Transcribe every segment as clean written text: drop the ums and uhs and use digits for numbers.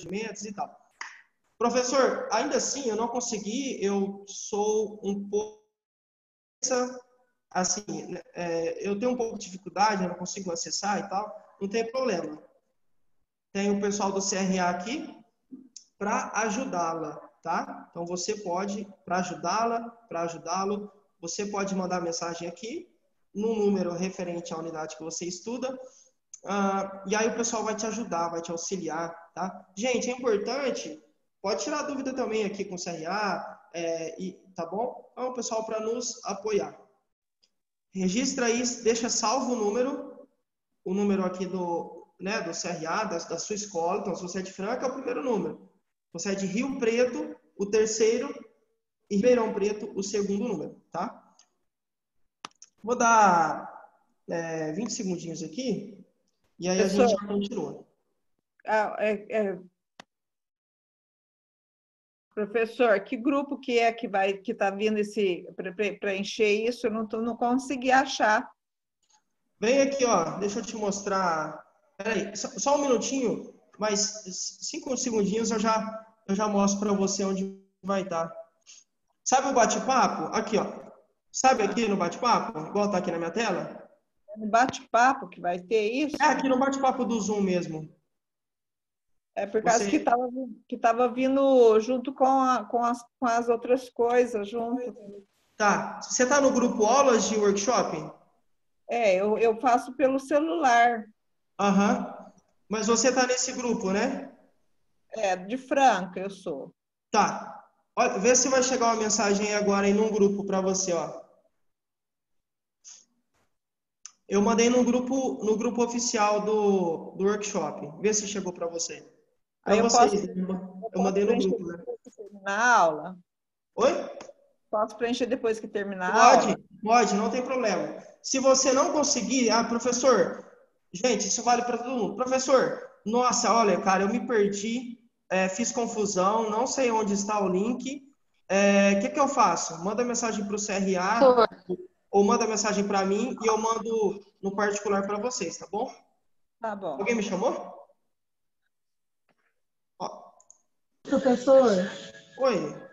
e tal. Professor, ainda assim, eu não consegui, eu sou um pouco, assim, eu tenho um pouco de dificuldade, eu não consigo acessar e tal, não tem problema. Tem o pessoal do CRA aqui para ajudá-la, tá? Então, você pode, para ajudá-lo, você pode mandar mensagem aqui, no número referente à unidade que você estuda, e aí o pessoal vai te ajudar, vai te auxiliar, tá? Gente, é importante, pode tirar dúvida também aqui com o CRA, tá bom? Então, pessoal, para nos apoiar. Registra aí, deixa salvo o número aqui do CRA, da sua escola. Então, se você é de Franca, é o primeiro número. Se você é de Rio Preto, o terceiro, e Ribeirão Preto, o segundo número, tá? Vou dar 20 segundinhos aqui, e aí a gente continua. Professor, que grupo que é que está vindo para encher isso? Eu não consegui achar. Vem aqui, ó, deixa eu te mostrar. Peraí, só um minutinho, mas 5 segundinhos eu já mostro para você onde vai estar. Sabe o bate-papo? Aqui, ó. Sabe aqui no bate-papo? Igual tá aqui na minha tela? No bate-papo que vai ter isso? É aqui no bate-papo do Zoom mesmo. É por causa que estava vindo junto com as outras coisas, junto. Tá. Você tá no grupo Aulas de Workshop? Eu faço pelo celular. Aham. Mas você tá nesse grupo, né? De Franca eu sou. Tá. Olha, vê se vai chegar uma mensagem aí agora em um grupo para você, ó. Eu mandei no grupo oficial do workshop. Vê se chegou para você. Para vocês. Eu mandei no grupo, né? Terminar a aula. Oi? Posso preencher depois que terminar a aula? Pode, não tem problema. Se você não conseguir, professor, gente, isso vale para todo mundo. Professor, nossa, olha, cara, eu me perdi, fiz confusão, não sei onde está o link. O que eu faço? Manda mensagem para o CRA ou manda mensagem para mim e eu mando no particular para vocês, tá bom? Tá bom. Alguém me chamou? Ó. Professor? Oi.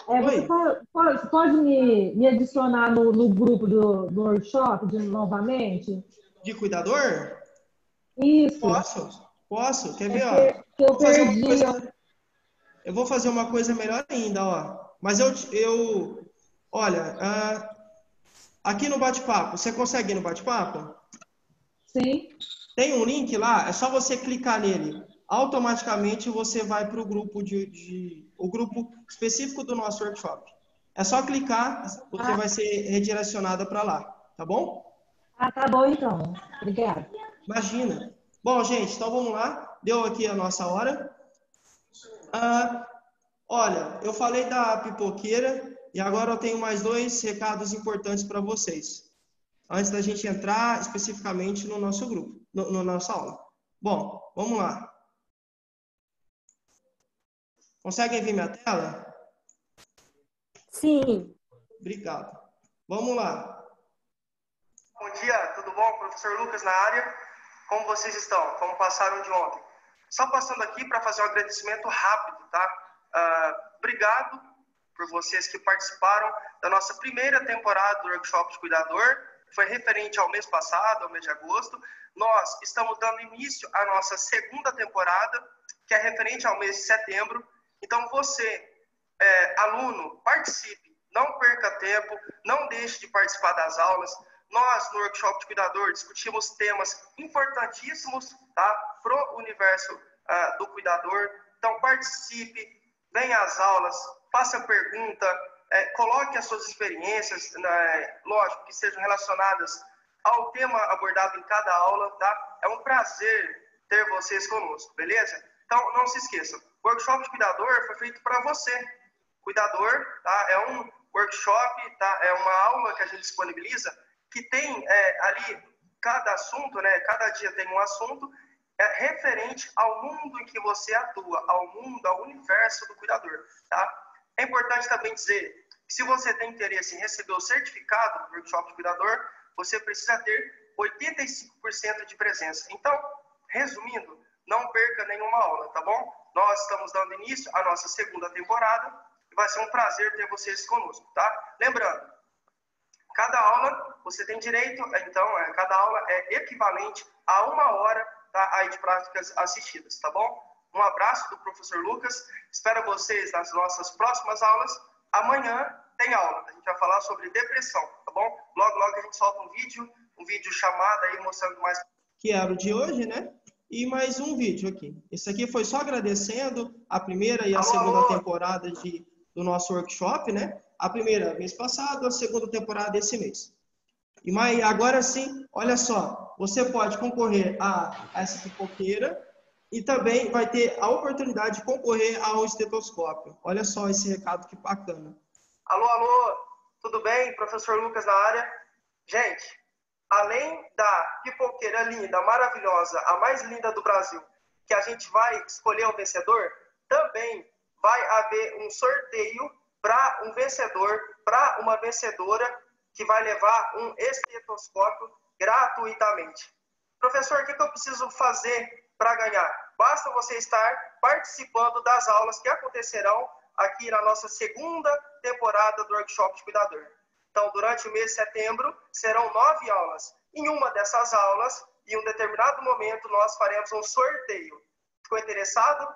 Você pode me adicionar no grupo do workshop novamente? De cuidador? Isso. Posso. Quer ver, ó? Eu perdi. Eu vou fazer uma coisa melhor ainda, ó. Mas olha, aqui no bate-papo, você consegue ir no bate-papo? Sim. Tem um link lá, é só você clicar nele. Automaticamente você vai para o grupo o grupo específico do nosso workshop. É só clicar, você vai ser redirecionada para lá, tá bom? Tá bom então. Obrigada. Imagina. Bom, gente, então vamos lá. Deu aqui a nossa hora. Olha, eu falei da pipoqueira e agora eu tenho mais 2 recados importantes para vocês. Antes da gente entrar especificamente no nosso grupo, na nossa aula. Bom, vamos lá. Conseguem ver minha tela? Sim. Obrigado. Vamos lá. Bom dia, tudo bom? Professor Lucas na área. Como vocês estão? Como passaram de ontem? Só passando aqui para fazer um agradecimento rápido, tá? Obrigado por vocês que participaram da nossa primeira temporada do Workshop de Cuidador. Foi referente ao mês passado, ao mês de agosto. Nós estamos dando início à nossa segunda temporada, que é referente ao mês de setembro. Então, você, aluno, participe, não perca tempo, não deixe de participar das aulas. Nós, no Workshop de Cuidador, discutimos temas importantíssimos, tá, para o universo do cuidador. Então, participe, venha às aulas, faça pergunta, coloque as suas experiências, lógico, que sejam relacionadas ao tema abordado em cada aula, tá? É um prazer ter vocês conosco, beleza? Então, não se esqueçam, o Workshop de Cuidador foi feito para você. Cuidador, tá? É um workshop, tá? É uma aula que a gente disponibiliza que tem ali cada assunto, né? Cada dia tem um assunto referente ao mundo em que você atua, ao mundo, ao universo do cuidador, tá? É importante também dizer que se você tem interesse em receber o certificado do Workshop de Cuidador, você precisa ter 85% de presença. Então, resumindo, não perca nenhuma aula, tá bom? nós estamos dando início à nossa segunda temporada e vai ser um prazer ter vocês conosco, tá? Lembrando, cada aula você tem direito, então, cada aula é equivalente a 1 hora, tá, aí de práticas assistidas, tá bom? Um abraço do professor Lucas, espero vocês nas nossas próximas aulas. Amanhã tem aula, a gente vai falar sobre depressão, tá bom? Logo, logo a gente solta um vídeo chamado aí mostrando mais. Que era o de hoje, né? E mais um vídeo aqui. Esse aqui foi só agradecendo a primeira e a segunda temporada do nosso workshop, né? A primeira mês passado, a segunda temporada esse mês. E mas agora sim, olha só, você pode concorrer a essa pipoqueira e também vai ter a oportunidade de concorrer a um estetoscópio. Olha só esse recado que bacana. Alô, tudo bem? Professor Lucas na área. Gente, além da pipoqueira linda, maravilhosa, a mais linda do Brasil, que a gente vai escolher o vencedor, também vai haver um sorteio para um vencedor, para uma vencedora, que vai levar um estetoscópio gratuitamente. Professor, o que eu preciso fazer para ganhar? Basta você estar participando das aulas que acontecerão aqui na nossa segunda temporada do Workshop de Cuidador. Então, durante o mês de setembro, serão 9 aulas. Em uma dessas aulas, em um determinado momento, nós faremos um sorteio. Ficou interessado?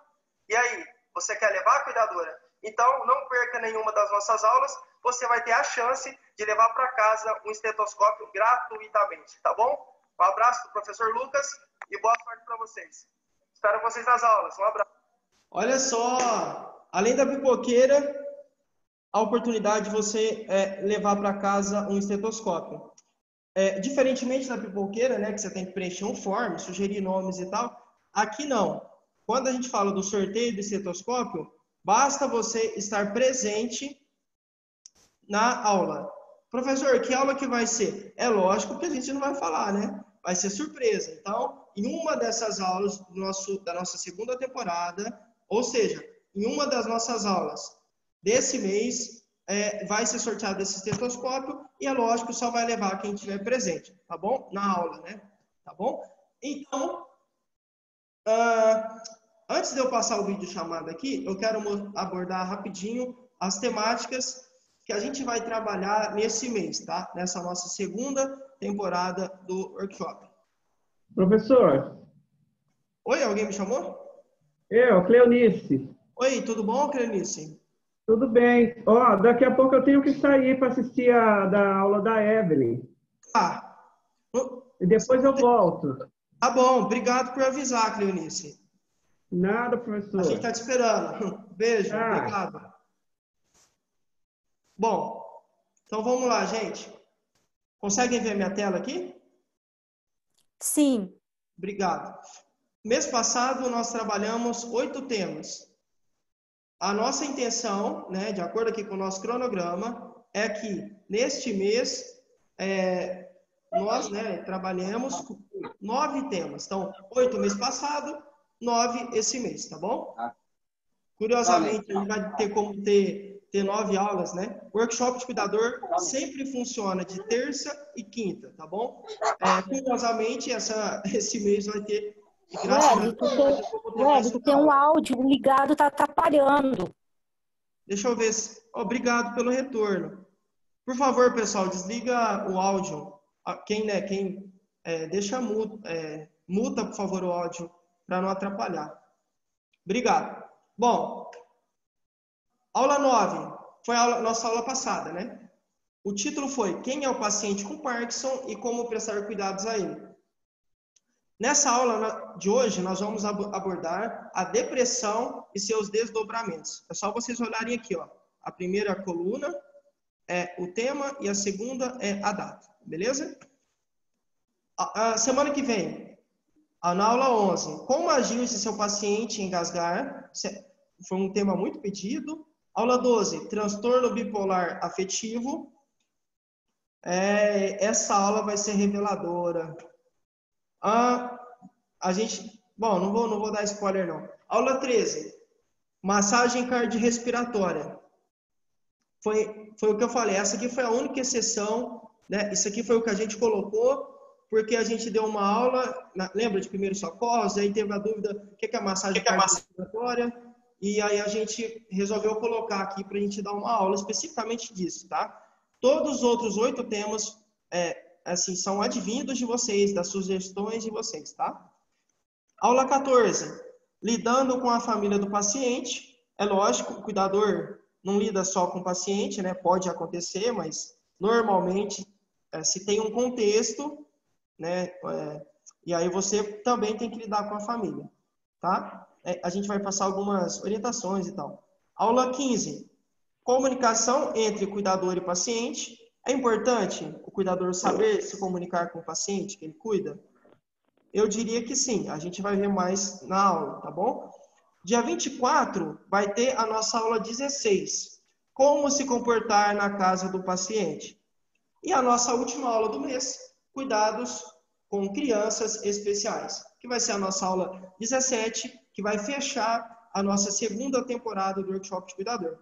E aí, você quer levar a cuidadora? Então, não perca nenhuma das nossas aulas. Você vai ter a chance de levar para casa um estetoscópio gratuitamente, tá bom? Um abraço do professor Lucas e boa sorte para vocês. Espero vocês nas aulas. Um abraço. Olha só, além da pipoqueira, a oportunidade de você levar para casa um estetoscópio. Diferentemente da pipoqueira, né, que você tem que preencher um form, sugerir nomes e tal, aqui não. Quando a gente fala do sorteio do estetoscópio, basta você estar presente na aula. Professor, que aula que vai ser? É lógico que a gente não vai falar, né? Vai ser surpresa. Então, em uma dessas aulas da nossa segunda temporada, ou seja, em uma das nossas aulas desse mês, vai ser sorteado esse estetoscópio e, é lógico, só vai levar quem estiver presente, tá bom? Na aula, né? Tá bom? Então, antes de eu passar o vídeo chamado aqui, eu quero abordar rapidinho as temáticas que a gente vai trabalhar nesse mês, tá? Nessa nossa segunda temporada do workshop. Professor. Oi, alguém me chamou? Eu, Cleonice. Oi, tudo bom, Cleonice? Tudo bem. Ó, daqui a pouco eu tenho que sair para assistir da aula da Evelyn. Ah. E depois eu volto. Tá bom, obrigado por avisar, Cleonice. Nada, professor. A gente tá te esperando. Beijo, obrigado. Bom, então vamos lá, gente. Conseguem ver minha tela aqui? Sim. Obrigado. Mês passado, nós trabalhamos 8 temas. A nossa intenção, né, de acordo aqui com o nosso cronograma, é que neste mês nós, né, trabalhemos 9 temas. Então, 8 mês passado, 9 esse mês, tá bom? Curiosamente, a gente vai ter como ter 9 aulas, né? O workshop de cuidador sempre funciona de terça e quinta, tá bom? Curiosamente, esse mês vai ter... Wellington, tem um áudio ligado, tá atrapalhando. Deixa eu ver. Obrigado pelo retorno. Por favor, pessoal, desliga o áudio. Deixa muta, por favor, o áudio para não atrapalhar. Obrigado. Bom, aula 9 foi a nossa aula passada, né? O título foi Quem é o paciente com Parkinson e como prestar cuidados a ele. Nessa aula de hoje, nós vamos abordar a depressão e seus desdobramentos. É só vocês olharem aqui, ó. A primeira coluna é o tema e a segunda é a data, beleza? A semana que vem, na aula 11, como agir se seu paciente engasgar? Foi um tema muito pedido. Aula 12, transtorno bipolar afetivo. Essa aula vai ser reveladora. Bom, não vou dar spoiler não. Aula 13, massagem cardiorrespiratória. Foi o que eu falei, essa aqui foi a única exceção, né? Isso aqui foi o que a gente colocou, porque a gente deu uma aula, lembra de primeiros socorros, aí teve a dúvida o que é massagem cardiorrespiratória, e aí a gente resolveu colocar aqui para a gente dar uma aula especificamente disso, tá? Todos os outros 8 temas, assim, são advindos de vocês, das sugestões de vocês, tá? Aula 14, lidando com a família do paciente. É lógico, o cuidador não lida só com o paciente, né? Pode acontecer, mas normalmente se tem um contexto, né? E aí você também tem que lidar com a família, tá? A gente vai passar algumas orientações e tal. Aula 15, comunicação entre cuidador e paciente. É importante o cuidador saber se comunicar com o paciente que ele cuida? Eu diria que sim, a gente vai ver mais na aula, tá bom? Dia 24 vai ter a nossa aula 16, como se comportar na casa do paciente. E a nossa última aula do mês, cuidados com crianças especiais, que vai ser a nossa aula 17, que vai fechar a nossa segunda temporada do Workshop de Cuidador.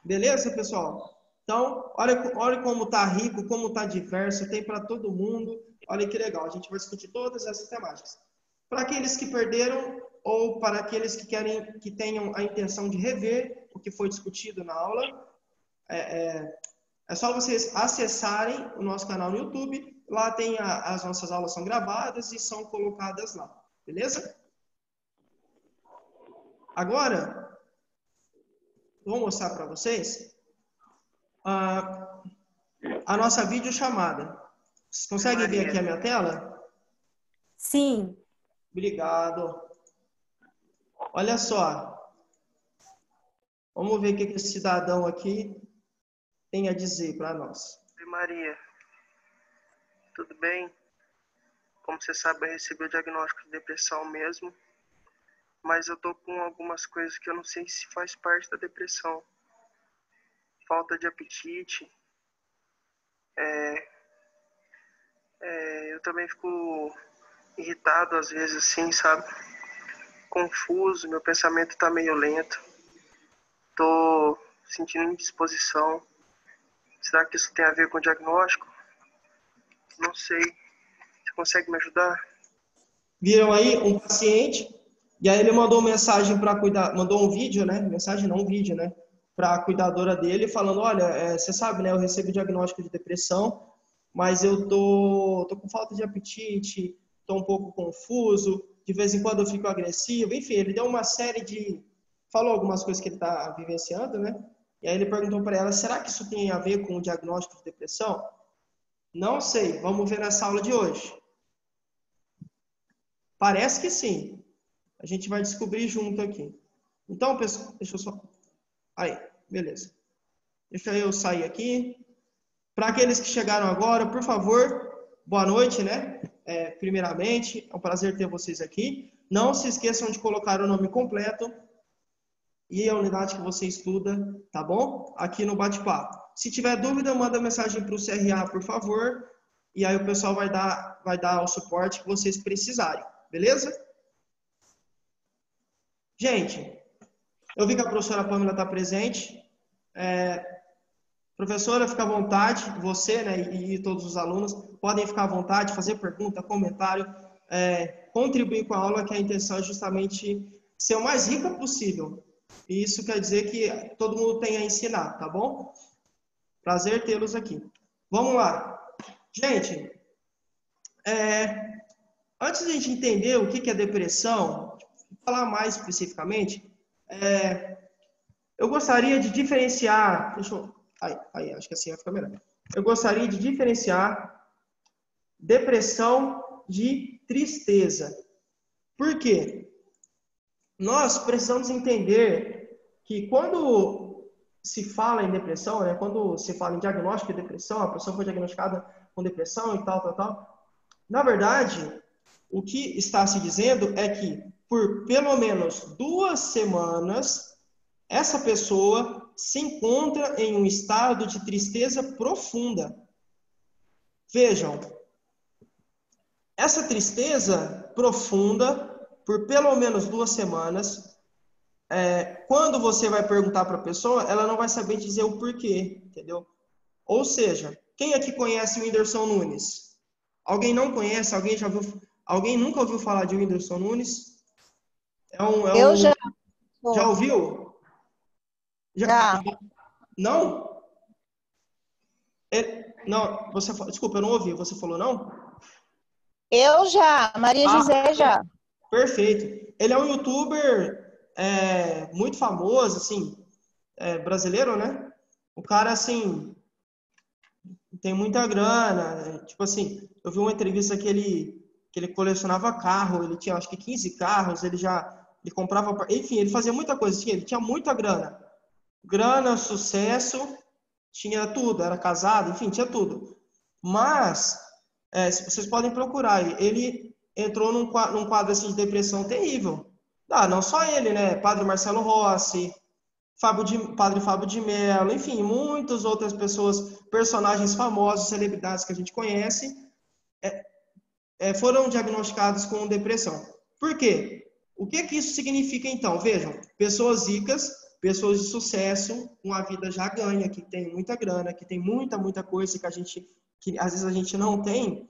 Beleza, pessoal? Então, olha como tá rico, como tá diverso, tem para todo mundo. Olha que legal, a gente vai discutir todas essas temáticas. Para aqueles que perderam ou para aqueles que tenham a intenção de rever o que foi discutido na aula, é só vocês acessarem o nosso canal no YouTube. Lá tem as nossas aulas são gravadas e são colocadas lá. Beleza? Agora, vou mostrar para vocês a nossa videochamada. Vocês conseguem ver aqui a minha tela? Sim. Obrigado. Olha só. Vamos ver o que esse cidadão aqui tem a dizer para nós. Oi, Maria. Tudo bem? Como você sabe, eu recebi o diagnóstico de depressão mesmo. Mas eu tô com algumas coisas que eu não sei se faz parte da depressão. Falta de apetite. Eu também fico irritado às vezes, assim, sabe? Confuso, meu pensamento tá meio lento. Tô sentindo indisposição. Será que isso tem a ver com o diagnóstico? Não sei. Você consegue me ajudar? Viram aí um paciente, e aí ele mandou mensagem para cuidar, mandou um vídeo, né? Mensagem não, um vídeo, né? Para a cuidadora dele, falando, olha, você sabe, né? Eu recebi diagnóstico de depressão, mas eu tô com falta de apetite, tô um pouco confuso, de vez em quando eu fico agressivo, enfim, ele deu uma série de... Falou algumas coisas que ele está vivenciando, né? E aí ele perguntou para ela, será que isso tem a ver com o diagnóstico de depressão? Não sei, vamos ver nessa aula de hoje. Parece que sim. A gente vai descobrir junto aqui. Então, pessoal, deixa eu só... Aí, beleza. Deixa eu sair aqui. Para aqueles que chegaram agora, por favor, boa noite, né? Primeiramente, é um prazer ter vocês aqui. Não se esqueçam de colocar o nome completo e a unidade que você estuda, tá bom? Aqui no bate-papo. Se tiver dúvida, manda mensagem para o CRA, por favor, e aí o pessoal vai dar o suporte que vocês precisarem, beleza? Gente, eu vi que a professora Pâmela está presente. Professora, fica à vontade, você, né, e todos os alunos podem ficar à vontade, fazer pergunta, comentário, contribuir com a aula, que a intenção é justamente ser o mais rica possível. E isso quer dizer que todo mundo tem a ensinar, tá bom? Prazer tê-los aqui. Vamos lá. Gente, antes de a gente entender o que é depressão, vou falar mais especificamente, eu gostaria de diferenciar... Deixa eu... Aí, acho que assim vai ficar melhor. Eu gostaria de diferenciar depressão de tristeza. Por quê? Nós precisamos entender que quando se fala em depressão, né, quando se fala em diagnóstico de depressão, a pessoa foi diagnosticada com depressão e tal. Na verdade, o que está se dizendo é que por pelo menos 2 semanas, essa pessoa se encontra em um estado de tristeza profunda. Vejam, essa tristeza profunda, por pelo menos 2 semanas, quando você vai perguntar para a pessoa, ela não vai saber dizer o porquê, entendeu? Ou seja, quem aqui conhece o Whindersson Nunes? Alguém não conhece? Alguém nunca ouviu falar de Whindersson Nunes? Eu já. Já ouviu? Já. Não? Não, desculpa, eu não ouvi. Você falou não? Eu já. Maria José já. Perfeito. Ele é um youtuber muito famoso, assim, brasileiro, né? O cara, assim, tem muita grana. Tipo assim, eu vi uma entrevista que ele colecionava carro, ele tinha acho que 15 carros, ele comprava, enfim, ele fazia muita coisa, assim, ele tinha muita grana. Grana, sucesso, tinha tudo, era casado, enfim, tinha tudo. Mas, vocês podem procurar, ele entrou num quadro assim, de depressão terrível. Não só ele, né? Padre Marcelo Rossi, Padre Fábio de Mello, enfim, muitas outras pessoas, personagens famosos, celebridades que a gente conhece, foram diagnosticados com depressão. Por quê? O que isso significa, então? Vejam, pessoas ricas, pessoas de sucesso, com a vida já ganha, que tem muita grana, que tem muita coisa que às vezes a gente não tem,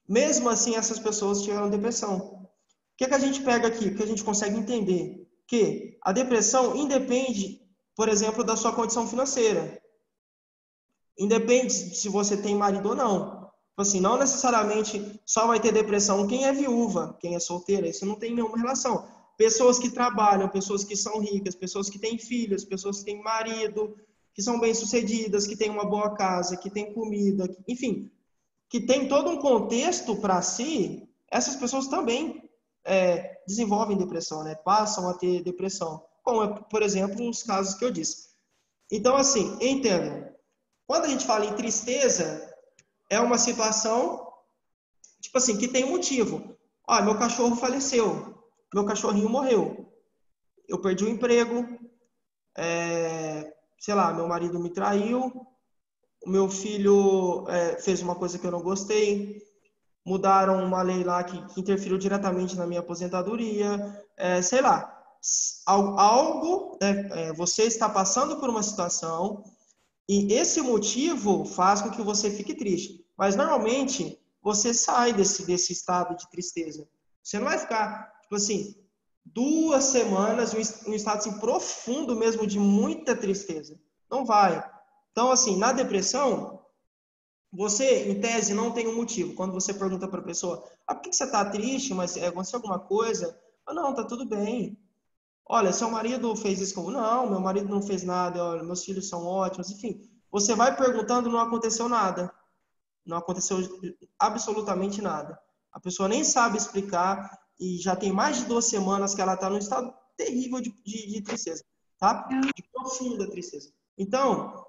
mesmo assim essas pessoas tiveram depressão. O que a gente pega aqui? Que a gente consegue entender que a depressão independe, por exemplo, da sua condição financeira. Independe se você tem marido ou não. Assim, não necessariamente só vai ter depressão quem é viúva, quem é solteira, isso não tem nenhuma relação. Pessoas que trabalham, pessoas que são ricas, pessoas que têm filhos, pessoas que têm marido, que são bem-sucedidas, que têm uma boa casa, que têm comida, enfim, que tem todo um contexto para si, essas pessoas também desenvolvem depressão, né? Passam a ter depressão, como, por exemplo, os casos que eu disse. Então, assim, entendam, quando a gente fala em tristeza, é uma situação, tipo assim, que tem um motivo. Meu cachorro faleceu, meu cachorrinho morreu, eu perdi o emprego, sei lá, meu marido me traiu, o meu filho fez uma coisa que eu não gostei, mudaram uma lei lá que interferiu diretamente na minha aposentadoria, sei lá, algo, você está passando por uma situação e esse motivo faz com que você fique triste. Mas normalmente você sai desse estado de tristeza. Você não vai ficar, tipo assim, 2 semanas um estado assim, profundo mesmo de muita tristeza. Não vai. Então, assim, na depressão, você, em tese, não tem um motivo. Quando você pergunta para a pessoa, por que você está triste? Mas aconteceu alguma coisa? Não, tá tudo bem. Olha, seu marido fez isso como? Não, meu marido não fez nada. Olha, meus filhos são ótimos. Enfim, você vai perguntando, não aconteceu nada. Não aconteceu absolutamente nada. A pessoa nem sabe explicar e já tem mais de 2 semanas que ela está num estado terrível de tristeza, tá? De profunda tristeza. Então,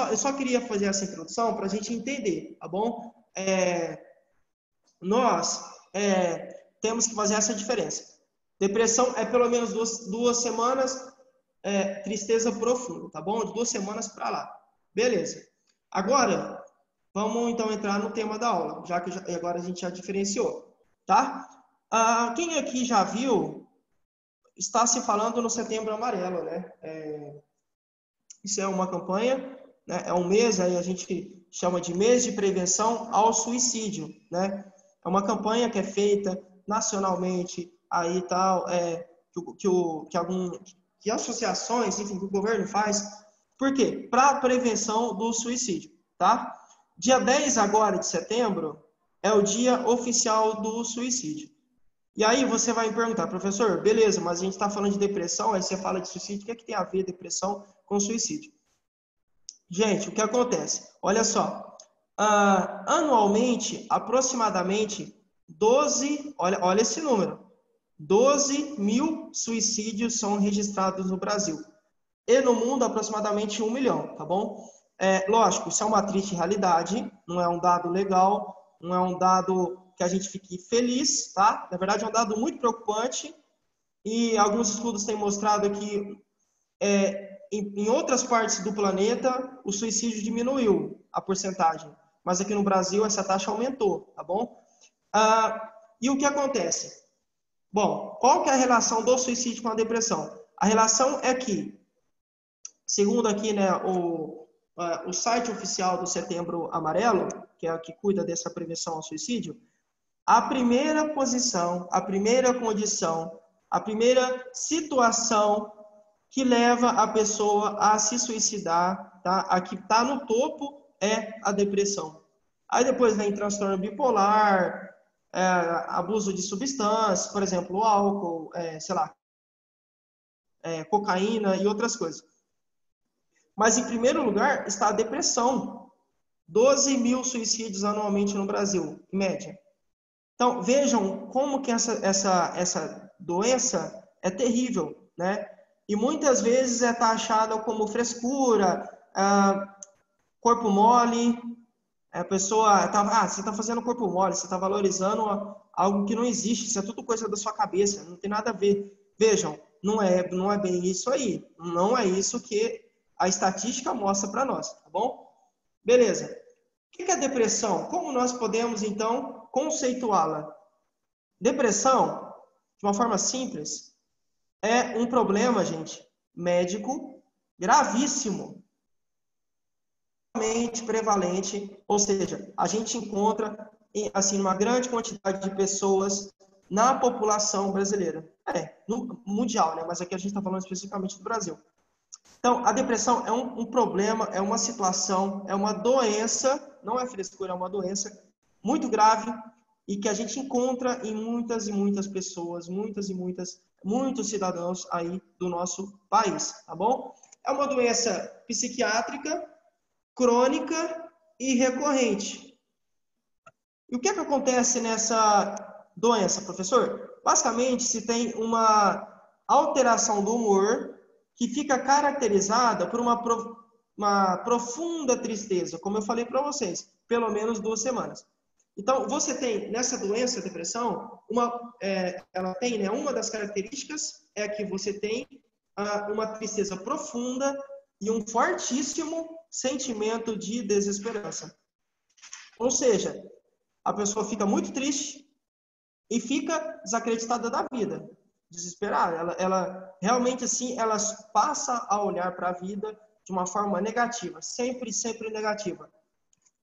eu só queria fazer essa introdução para a gente entender, tá bom? Nós temos que fazer essa diferença. Depressão é pelo menos 2 semanas, tristeza profunda, tá bom? De 2 semanas para lá. Beleza. Agora, vamos então entrar no tema da aula, já que agora a gente já diferenciou, tá? Quem aqui já viu, está se falando no Setembro Amarelo, né? Isso é uma campanha, né? É um mês, aí a gente chama de mês de prevenção ao suicídio, né? É uma campanha que é feita nacionalmente, aí tal, que associações, enfim, que o governo faz. Por quê? Para a prevenção do suicídio, tá? Dia 10 agora de setembro é o dia oficial do suicídio. E aí você vai me perguntar, professor, beleza, mas a gente está falando de depressão, aí você fala de suicídio, o que tem a ver depressão com suicídio? Gente, o que acontece? Olha só, anualmente, aproximadamente 12, olha esse número, 12 mil suicídios são registrados no Brasil. E no mundo, aproximadamente 1 milhão, tá bom? Lógico, isso é uma triste realidade, não é um dado legal, não é um dado que a gente fique feliz, tá? Na verdade, é um dado muito preocupante e alguns estudos têm mostrado que em outras partes do planeta o suicídio diminuiu a porcentagem, mas aqui no Brasil essa taxa aumentou, tá bom? E o que acontece? Bom, qual que é a relação do suicídio com a depressão? A relação é que, segundo aqui, né, o site oficial do Setembro Amarelo, que é a que cuida dessa prevenção ao suicídio, a primeira posição, a primeira condição, a primeira situação que leva a pessoa a se suicidar, tá? A que está no topo é a depressão. Aí depois vem transtorno bipolar, abuso de substâncias, por exemplo, o álcool, sei lá, cocaína e outras coisas. Mas em primeiro lugar está a depressão. 12 mil suicídios anualmente no Brasil, em média. Então, vejam como que essa doença é terrível, né? E muitas vezes é taxada como frescura, corpo mole. A pessoa você está fazendo corpo mole, você está valorizando algo que não existe, isso é tudo coisa da sua cabeça, não tem nada a ver. Vejam, não é bem isso aí. Não é isso que a estatística mostra para nós, tá bom? Beleza. O que é a depressão? Como nós podemos, então, conceituá-la? Depressão, de uma forma simples, é um problema, gente, médico gravíssimo, prevalente, ou seja, a gente encontra assim uma grande quantidade de pessoas na população brasileira, no mundial, né? Mas aqui a gente está falando especificamente do Brasil. Então, a depressão é um problema, é uma situação, é uma doença, não é frescura, é uma doença muito grave e que a gente encontra em muitas e muitas pessoas, muitos cidadãos aí do nosso país, tá bom? É uma doença psiquiátrica, crônica e recorrente. E o que acontece nessa doença, professor? Basicamente, se tem uma alteração do humor que fica caracterizada por uma profunda tristeza, como eu falei para vocês, pelo menos 2 semanas. Então, você tem nessa doença, a depressão, ela tem, né, uma das características é que você tem uma tristeza profunda e um fortíssimo sentimento de desesperança. Ou seja, a pessoa fica muito triste e fica desacreditada da vida, desesperada. Ela realmente, assim, ela passa a olhar para a vida de uma forma negativa, sempre negativa.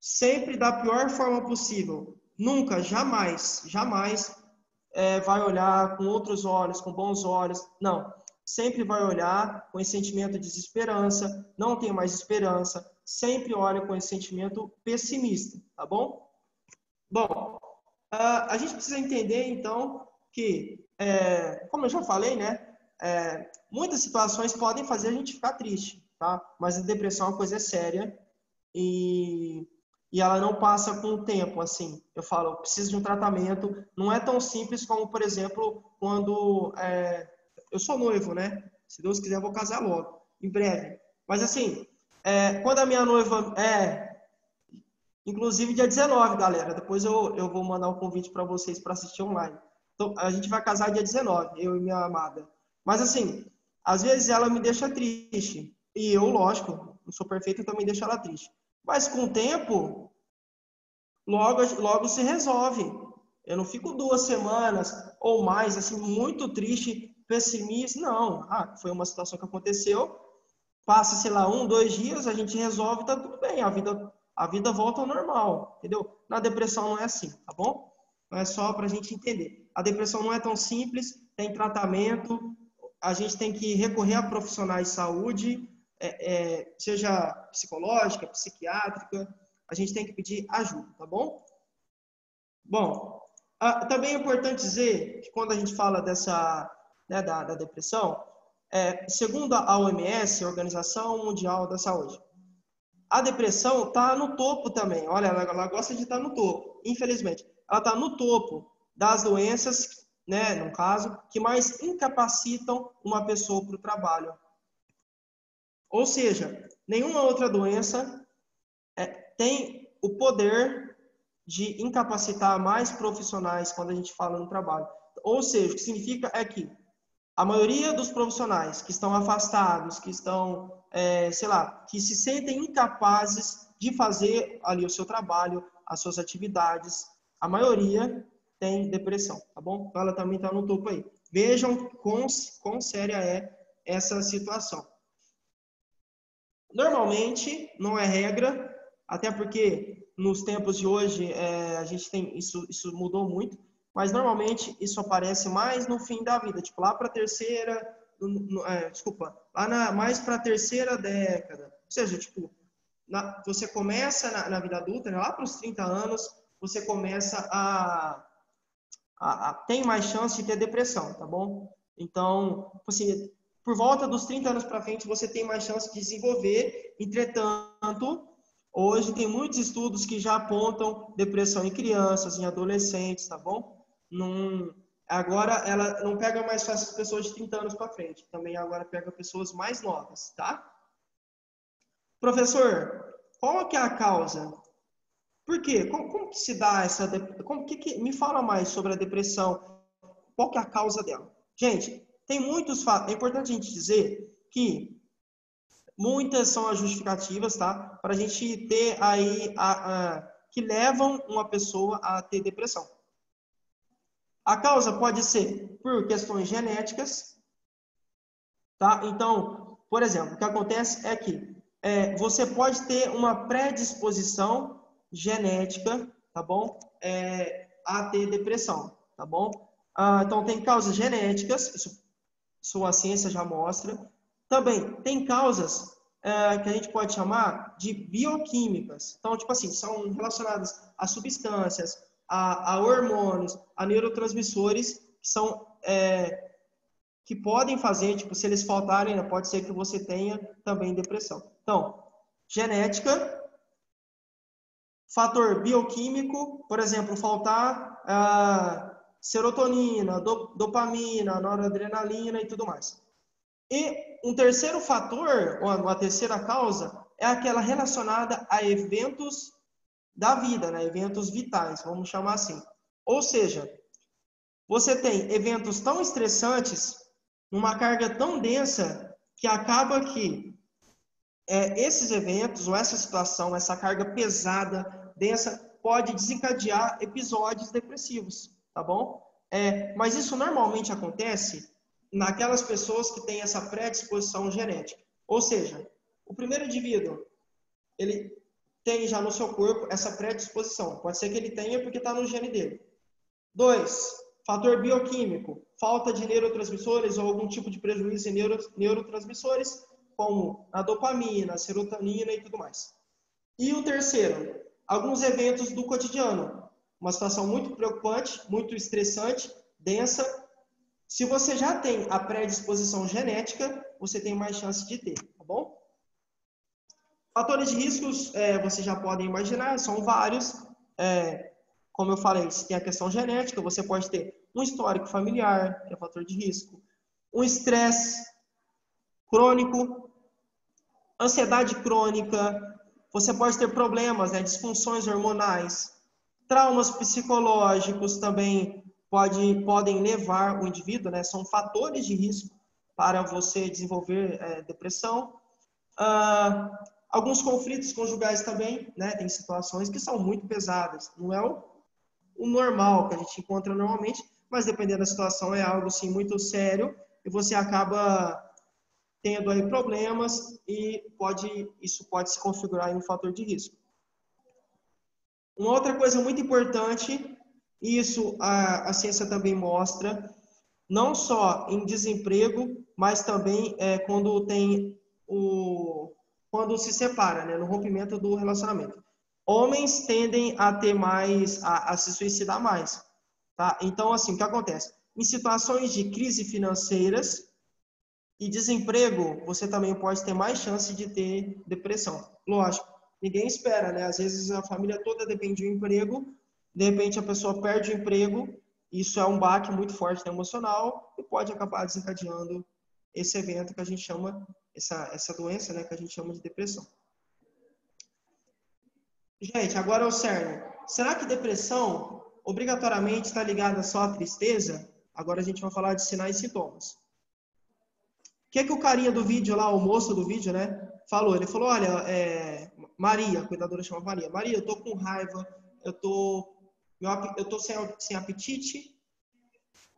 Sempre da pior forma possível. Nunca, jamais vai olhar com outros olhos, com bons olhos. Não. Sempre vai olhar com esse sentimento de desesperança, não tem mais esperança, sempre olha com esse sentimento pessimista, tá bom? Bom, a gente precisa entender, então, que, como eu já falei, né, muitas situações podem fazer a gente ficar triste, tá? Mas a depressão é uma coisa séria e ela não passa com o tempo, assim. Eu falo, preciso de um tratamento, não é tão simples como, por exemplo, quando... eu sou noivo, né? Se Deus quiser, eu vou casar logo, em breve. Mas assim, quando a minha noiva inclusive dia 19, galera. Depois eu vou mandar um convite para vocês para assistir online. Então, a gente vai casar dia 19, eu e minha amada. Mas assim, às vezes ela me deixa triste. E eu, lógico, não sou perfeito, então me deixa ela triste. Mas com o tempo, logo se resolve. Eu não fico 2 semanas ou mais, assim, muito triste, pessimista. Não, foi uma situação que aconteceu, passa, sei lá, 1, 2 dias, a gente resolve, tá tudo bem, a vida volta ao normal, entendeu? Na depressão não é assim, tá bom? Não é só pra gente entender. A depressão não é tão simples, tem tratamento, a gente tem que recorrer a profissionais de saúde, seja psicológica, psiquiátrica, a gente tem que pedir ajuda, tá bom? Bom, também é importante dizer que quando a gente fala da depressão, segundo a OMS, a Organização Mundial da Saúde, a depressão está no topo também. Olha, ela gosta de estar no topo, infelizmente. Ela está no topo das doenças, né, no caso, que mais incapacitam uma pessoa para o trabalho. Ou seja, nenhuma outra doença tem o poder de incapacitar mais profissionais quando a gente fala no trabalho. Ou seja, o que significa é que a maioria dos profissionais que estão afastados, que estão, que se sentem incapazes de fazer ali o seu trabalho, as suas atividades, a maioria tem depressão, tá bom? Então ela também está no topo aí. Vejam quão séria é essa situação. Normalmente, não é regra, até porque nos tempos de hoje, a gente tem isso mudou muito, mas normalmente isso aparece mais no fim da vida, tipo lá para a terceira, mais para a terceira década. Ou seja, tipo, você começa na vida adulta, né, lá para os 30 anos, você começa tem mais chance de ter depressão, tá bom? Então, assim, por volta dos 30 anos para frente, você tem mais chance de desenvolver. Entretanto, hoje tem muitos estudos que já apontam depressão em crianças, em adolescentes, tá bom? Agora, ela não pega mais fácil as pessoas de 30 anos para frente. Também agora pega pessoas mais novas, tá? Professor, qual que é a causa? Por quê? Como que se dá essa... me fala mais sobre a depressão. Qual que é a causa dela? Gente, tem muitos fatos. É importante a gente dizer que muitas são as justificativas, tá? Para a gente ter aí que levam uma pessoa a ter depressão. A causa pode ser por questões genéticas, tá? Então, por exemplo, o que acontece é que você pode ter uma predisposição genética, tá bom? A ter depressão, tá bom? Então, tem causas genéticas, isso a ciência já mostra. Também tem causas que a gente pode chamar de bioquímicas. Então, tipo assim, são relacionadas a substâncias, a hormônios, a neurotransmissores, que são que podem fazer, tipo, se eles faltarem, né, pode ser que você tenha também depressão. Então, genética, fator bioquímico, por exemplo, faltar serotonina, dopamina, noradrenalina e tudo mais. E um terceiro fator, ou uma terceira causa, é aquela relacionada a eventos da vida, né? Eventos vitais, vamos chamar assim. Ou seja, você tem eventos tão estressantes, numa carga tão densa, que acaba que esses eventos, ou essa situação, essa carga pesada, densa, pode desencadear episódios depressivos, tá bom? Mas isso normalmente acontece naquelas pessoas que têm essa predisposição genética. Ou seja, o primeiro indivíduo, ele tem já no seu corpo essa predisposição. Pode ser que ele tenha porque está no gene dele. 2, fator bioquímico, falta de neurotransmissores ou algum tipo de prejuízo em neurotransmissores, como a dopamina, a serotonina e tudo mais. E o terceiro, alguns eventos do cotidiano. Uma situação muito preocupante, muito estressante, densa. Se você já tem a predisposição genética, você tem mais chance de ter, tá bom? Fatores de riscos, vocês já podem imaginar, são vários. Como eu falei, se tem a questão genética, você pode ter um histórico familiar, que é fator de risco, um estresse crônico, ansiedade crônica, você pode ter problemas, né, disfunções hormonais, traumas psicológicos também podem levar o indivíduo, né, são fatores de risco para você desenvolver depressão. Alguns conflitos conjugais também, né, tem situações que são muito pesadas, não é o normal que a gente encontra normalmente, mas dependendo da situação é algo sim muito sério e você acaba tendo aí problemas e isso pode se configurar em um fator de risco. Uma outra coisa muito importante, isso a ciência também mostra, não só em desemprego, mas também quando se separa, né, no rompimento do relacionamento. Homens tendem a ter mais, a se suicidar mais, tá? Então, assim, o que acontece? Em situações de crise financeiras e desemprego, você também pode ter mais chance de ter depressão. Lógico, ninguém espera, né? Às vezes a família toda depende do emprego, de repente a pessoa perde o emprego, isso é um baque muito forte emocional e pode acabar desencadeando esse evento que a gente chama, essa doença, né, que a gente chama de depressão. Gente, agora é o cerne. Será que depressão obrigatoriamente está ligada só à tristeza? Agora a gente vai falar de sinais e sintomas. O que o carinha do vídeo lá, o moço do vídeo, né, falou? Ele falou, olha, Maria, a cuidadora chama Maria. Maria, eu tô com raiva, eu tô sem apetite.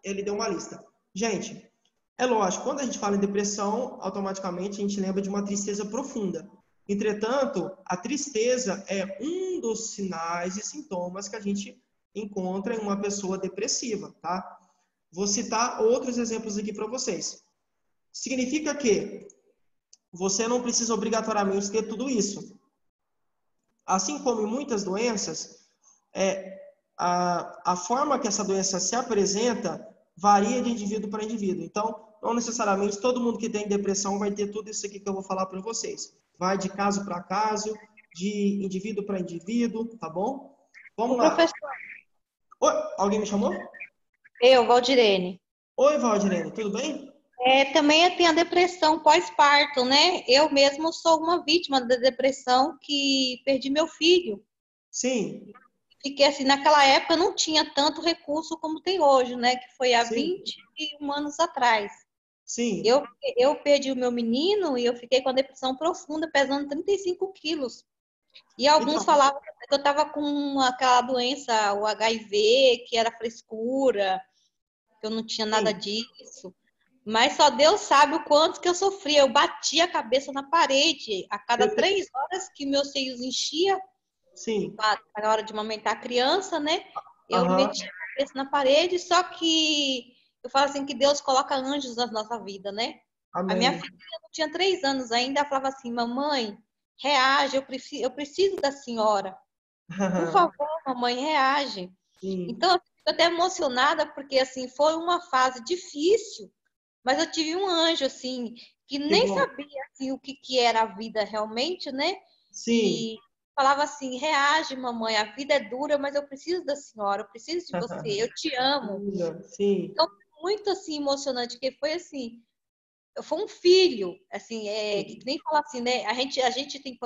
Ele deu uma lista. Gente, é lógico, quando a gente fala em depressão, automaticamente a gente lembra de uma tristeza profunda. Entretanto, a tristeza é um dos sinais e sintomas que a gente encontra em uma pessoa depressiva, tá? Vou citar outros exemplos aqui para vocês. Significa que você não precisa obrigatoriamente ter tudo isso. Assim como em muitas doenças, a forma que essa doença se apresenta varia de indivíduo para indivíduo. Então, não necessariamente todo mundo que tem depressão vai ter tudo isso aqui que eu vou falar para vocês. Vai de caso para caso, de indivíduo para indivíduo, tá bom? Vamos lá. Professor, Oi, alguém me chamou? eu, Valdirene. Oi, Valdirene, tudo bem? Também eu tenho a depressão pós-parto, né? Eu mesmo sou uma vítima da depressão que perdi meu filho. Sim, Fiquei assim, naquela época não tinha tanto recurso como tem hoje, né? Que foi há sim, 21 anos atrás. sim. Eu perdi o meu menino e eu fiquei com a depressão profunda, pesando 35 quilos. E alguns Então, falavam que eu estava com aquela doença, o HIV, que era frescura, que eu não tinha nada sim, disso. Mas só Deus sabe o quanto que eu sofria. Eu batia a cabeça na parede. A cada eu te- 3 horas que meus seios enchia, sim, na hora de amamentar a criança, né? Eu aham, metia a cabeça na parede, só que eu falo assim que Deus coloca anjos na nossa vida, né? A minha amém. filha não tinha 3 anos ainda, ela falava assim, mamãe, reage, eu preciso da senhora. Por favor, mamãe, reage. Sim, Então, eu fico até emocionada, porque assim, foi uma fase difícil, mas eu tive um anjo, assim, que que nem bom. sabia assim, o que era a vida realmente, né? Sim, E falava assim, reage, mamãe, a vida é dura, mas eu preciso da senhora, eu preciso de você, eu te amo. linda, sim, Então, muito assim, emocionante, porque foi assim, foi um filho, assim, que sim, nem fala assim, né? A gente tem,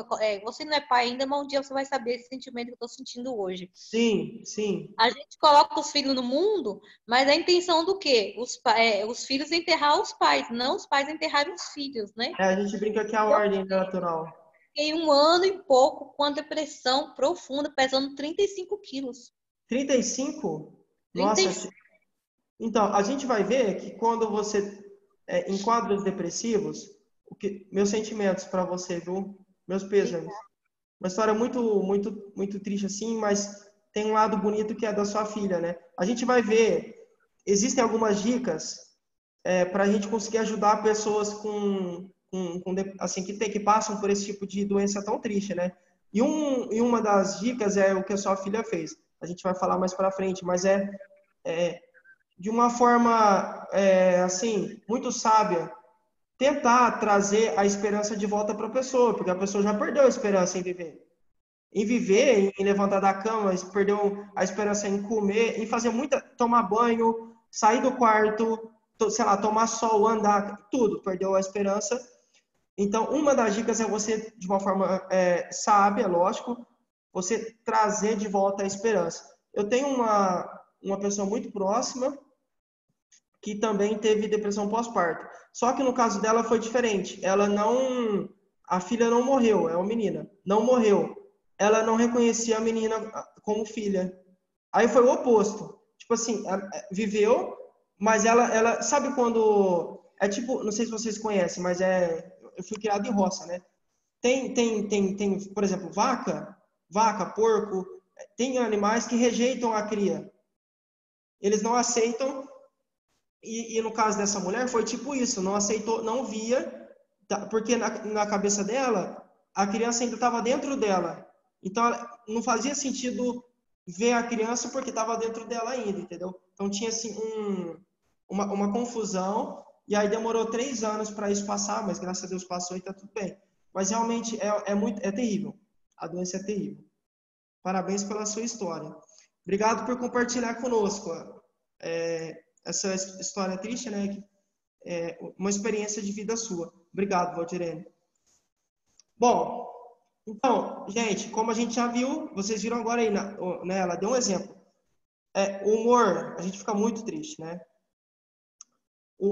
você não é pai ainda, mas um dia você vai saber esse sentimento que eu tô sentindo hoje. sim, sim. A gente coloca os filhos no mundo, mas a intenção do quê? Os filhos enterrar os pais, não os pais enterrarem os filhos, né? A gente brinca que é a Eu ordem natural. fiquei 1 ano e pouco com a depressão profunda, pesando 35 quilos. 35? Nossa, 35. então, a gente vai ver que quando você, em quadros depressivos, meus sentimentos para você, viu? Meus pêsames. Uma história muito, muito, muito triste assim, mas tem um lado bonito que é da sua filha, né? A gente vai ver, existem algumas dicas para a gente conseguir ajudar pessoas assim, que passam por esse tipo de doença tão triste, né? E uma das dicas é o que a sua filha fez. A gente vai falar mais para frente, mas de uma forma assim muito sábia, tentar trazer a esperança de volta para a pessoa, porque a pessoa já perdeu a esperança em viver. Em viver, em levantar da cama, perdeu a esperança em comer, em fazer tomar banho, sair do quarto, sei lá, tomar sol, andar, tudo, perdeu a esperança. Então, uma das dicas é você, de uma forma sábia, lógico, você trazer de volta a esperança. Eu tenho uma pessoa muito próxima que também teve depressão pós-parto. Só que no caso dela foi diferente. A filha não morreu, é uma menina, não morreu. Ela não reconhecia a menina como filha. Aí foi o oposto. Tipo assim, viveu, mas ela sabe quando é tipo, não sei se vocês conhecem, mas eu fui criado em roça, né? Tem, por exemplo, vaca, porco, tem animais que rejeitam a cria. Eles não aceitam e no caso dessa mulher foi tipo isso, não aceitou, não via, porque na cabeça dela, a criança ainda estava dentro dela. Então não fazia sentido ver a criança porque estava dentro dela ainda, entendeu? Então tinha assim uma confusão, e aí demorou 3 anos para isso passar, mas graças a Deus passou e está tudo bem. Mas realmente é terrível. A doença é terrível. Parabéns pela sua história. Obrigado por compartilhar conosco essa história triste, né? Uma experiência de vida sua. Obrigado, Valdirene. Bom, então, gente, como a gente já viu, vocês viram agora aí, né, ela deu um exemplo. O humor, a gente fica muito triste, né?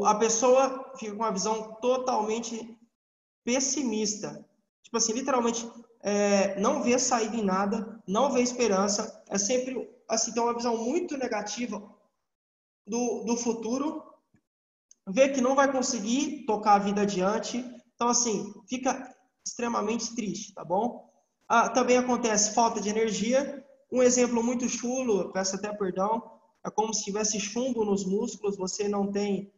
A pessoa fica com uma visão totalmente pessimista. Tipo assim, literalmente, não vê saída em nada, não vê esperança, é sempre, assim, tem uma visão muito negativa do futuro, vê que não vai conseguir tocar a vida adiante. Então, assim, fica extremamente triste, tá bom? Também acontece falta de energia. Um exemplo muito chulo, peço até perdão, é como se tivesse chumbo nos músculos, você não tem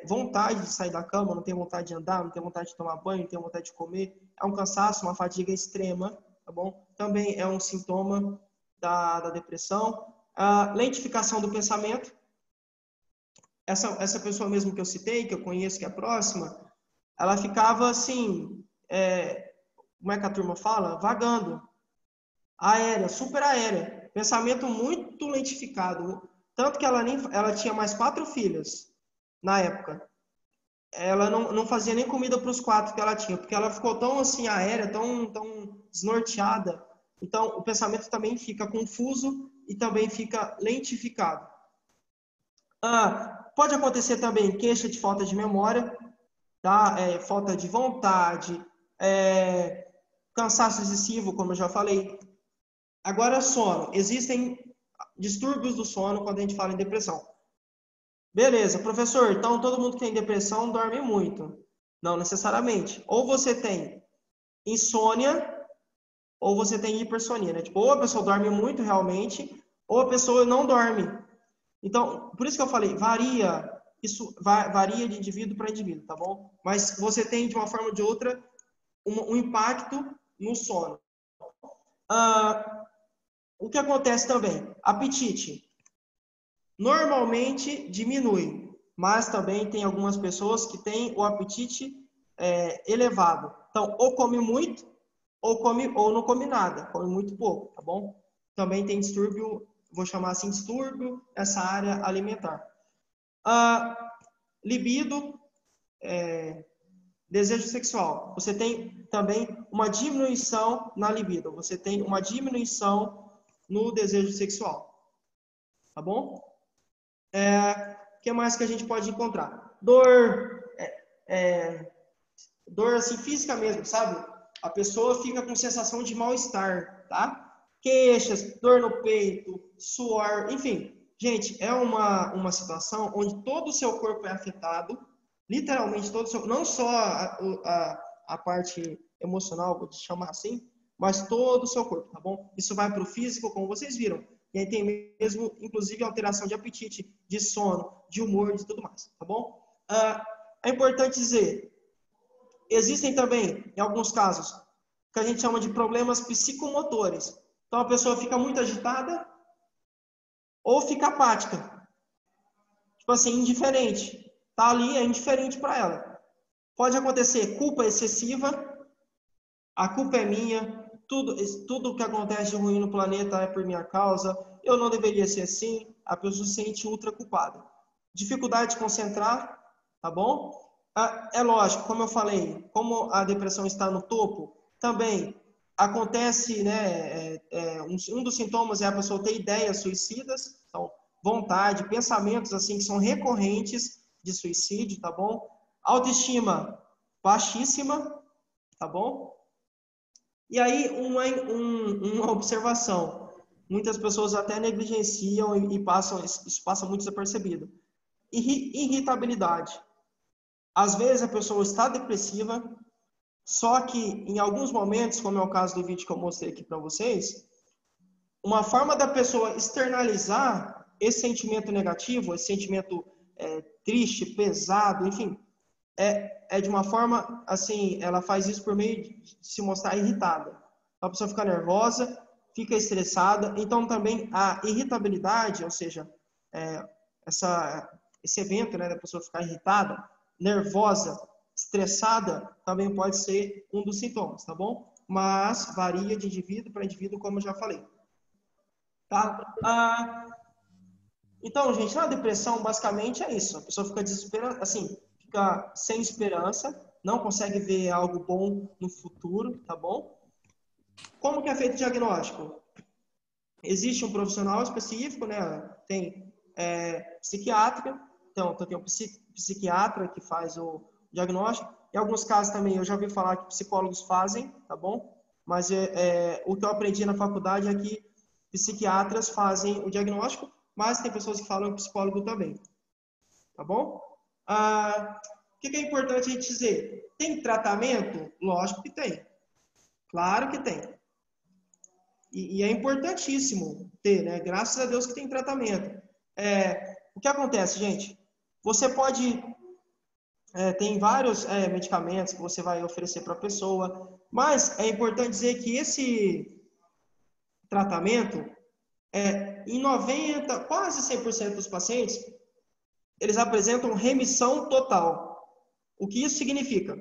vontade de sair da cama, não tem vontade de andar, não tem vontade de tomar banho, não tem vontade de comer. É um cansaço, uma fadiga extrema, tá bom? Também é um sintoma da depressão. Lentificação do pensamento. Essa pessoa mesmo que eu citei, que eu conheço, que é próxima, ela ficava assim, como é que a turma fala? Vagando. Aérea, super aérea. Pensamento muito lentificado. Tanto que ela tinha mais 4 filhos na época. Ela não fazia nem comida para os 4 que ela tinha, porque ela ficou tão assim aérea, tão desnorteada. Então, o pensamento também fica confuso e também fica lentificado. Pode acontecer também queixa de falta de memória, tá? Falta de vontade, cansaço excessivo, como eu já falei. Agora, sono. Existem distúrbios do sono quando a gente fala em depressão. Beleza, professor, então todo mundo que tem depressão dorme muito. Não necessariamente. Ou você tem insônia, ou você tem hipersonia, né? Tipo, ou a pessoa dorme muito realmente, ou a pessoa não dorme. Então, por isso que eu falei, varia. Isso varia de indivíduo para indivíduo, tá bom? Mas você tem, de uma forma ou de outra, um impacto no sono. O que acontece também? Apetite. Normalmente diminui, mas também tem algumas pessoas que têm o apetite elevado. Então, ou come muito, ou não come nada, come muito pouco, tá bom? Também tem distúrbio, vou chamar assim, distúrbio nessa área alimentar. Libido, desejo sexual. Você tem também uma diminuição na libido, você tem uma diminuição no desejo sexual, tá bom? O que mais que a gente pode encontrar? Dor, dor assim, física mesmo, sabe? A pessoa fica com sensação de mal-estar, tá? Queixas, dor no peito, suor, enfim. Gente, é uma situação onde todo o seu corpo é afetado, literalmente todo o seu, não só a parte emocional, vou te chamar assim, mas todo o seu corpo, tá bom? Isso vai para o físico, como vocês viram. E aí tem mesmo, inclusive, alteração de apetite, de sono, de humor, de tudo mais, tá bom? É importante dizer, existem também, em alguns casos, que a gente chama de problemas psicomotores. Então, a pessoa fica muito agitada ou fica apática. Tipo assim, indiferente. Tá ali, é indiferente para ela. Pode acontecer culpa excessiva, a culpa é minha, tudo que acontece de ruim no planeta é por minha causa, eu não deveria ser assim, a pessoa se sente ultra culpada. Dificuldade de concentrar, tá bom? É lógico, como eu falei, como a depressão está no topo, também acontece, né, um dos sintomas é a pessoa ter ideias suicidas, então, vontade, pensamentos assim que são recorrentes de suicídio, tá bom? Autoestima baixíssima, tá bom? E aí, uma observação. Muitas pessoas até negligenciam e isso passa muito desapercebido. Irritabilidade. Às vezes a pessoa está depressiva, só que em alguns momentos, como é o caso do vídeo que eu mostrei aqui para vocês, uma forma da pessoa externalizar esse sentimento negativo, esse sentimento triste, pesado, enfim, é de uma forma, assim, ela faz isso por meio de se mostrar irritada. A pessoa fica nervosa, fica estressada. Então, também a irritabilidade, ou seja, esse evento, né, da pessoa ficar irritada, nervosa, estressada, também pode ser um dos sintomas, tá bom? Mas varia de indivíduo para indivíduo, como eu já falei. Tá? Então, gente, na depressão, basicamente é isso. A pessoa fica desesperada, assim, fica sem esperança, não consegue ver algo bom no futuro, tá bom? Como que é feito o diagnóstico? Existe um profissional específico, né? Tem psiquiatra, então tem um psiquiatra que faz o diagnóstico. Em alguns casos também, eu já ouvi falar que psicólogos fazem, tá bom? Mas o que eu aprendi na faculdade é que psiquiatras fazem o diagnóstico, mas tem pessoas que falam psicólogo também, tá bom? o que é importante a gente dizer? Tem tratamento? Lógico que tem. Claro que tem. E é importantíssimo ter, né? Graças a Deus que tem tratamento. O que acontece, gente? Você pode... tem vários medicamentos que você vai oferecer para a pessoa, mas é importante dizer que esse tratamento, em 90%, quase 100% dos pacientes, eles apresentam remissão total. O que isso significa?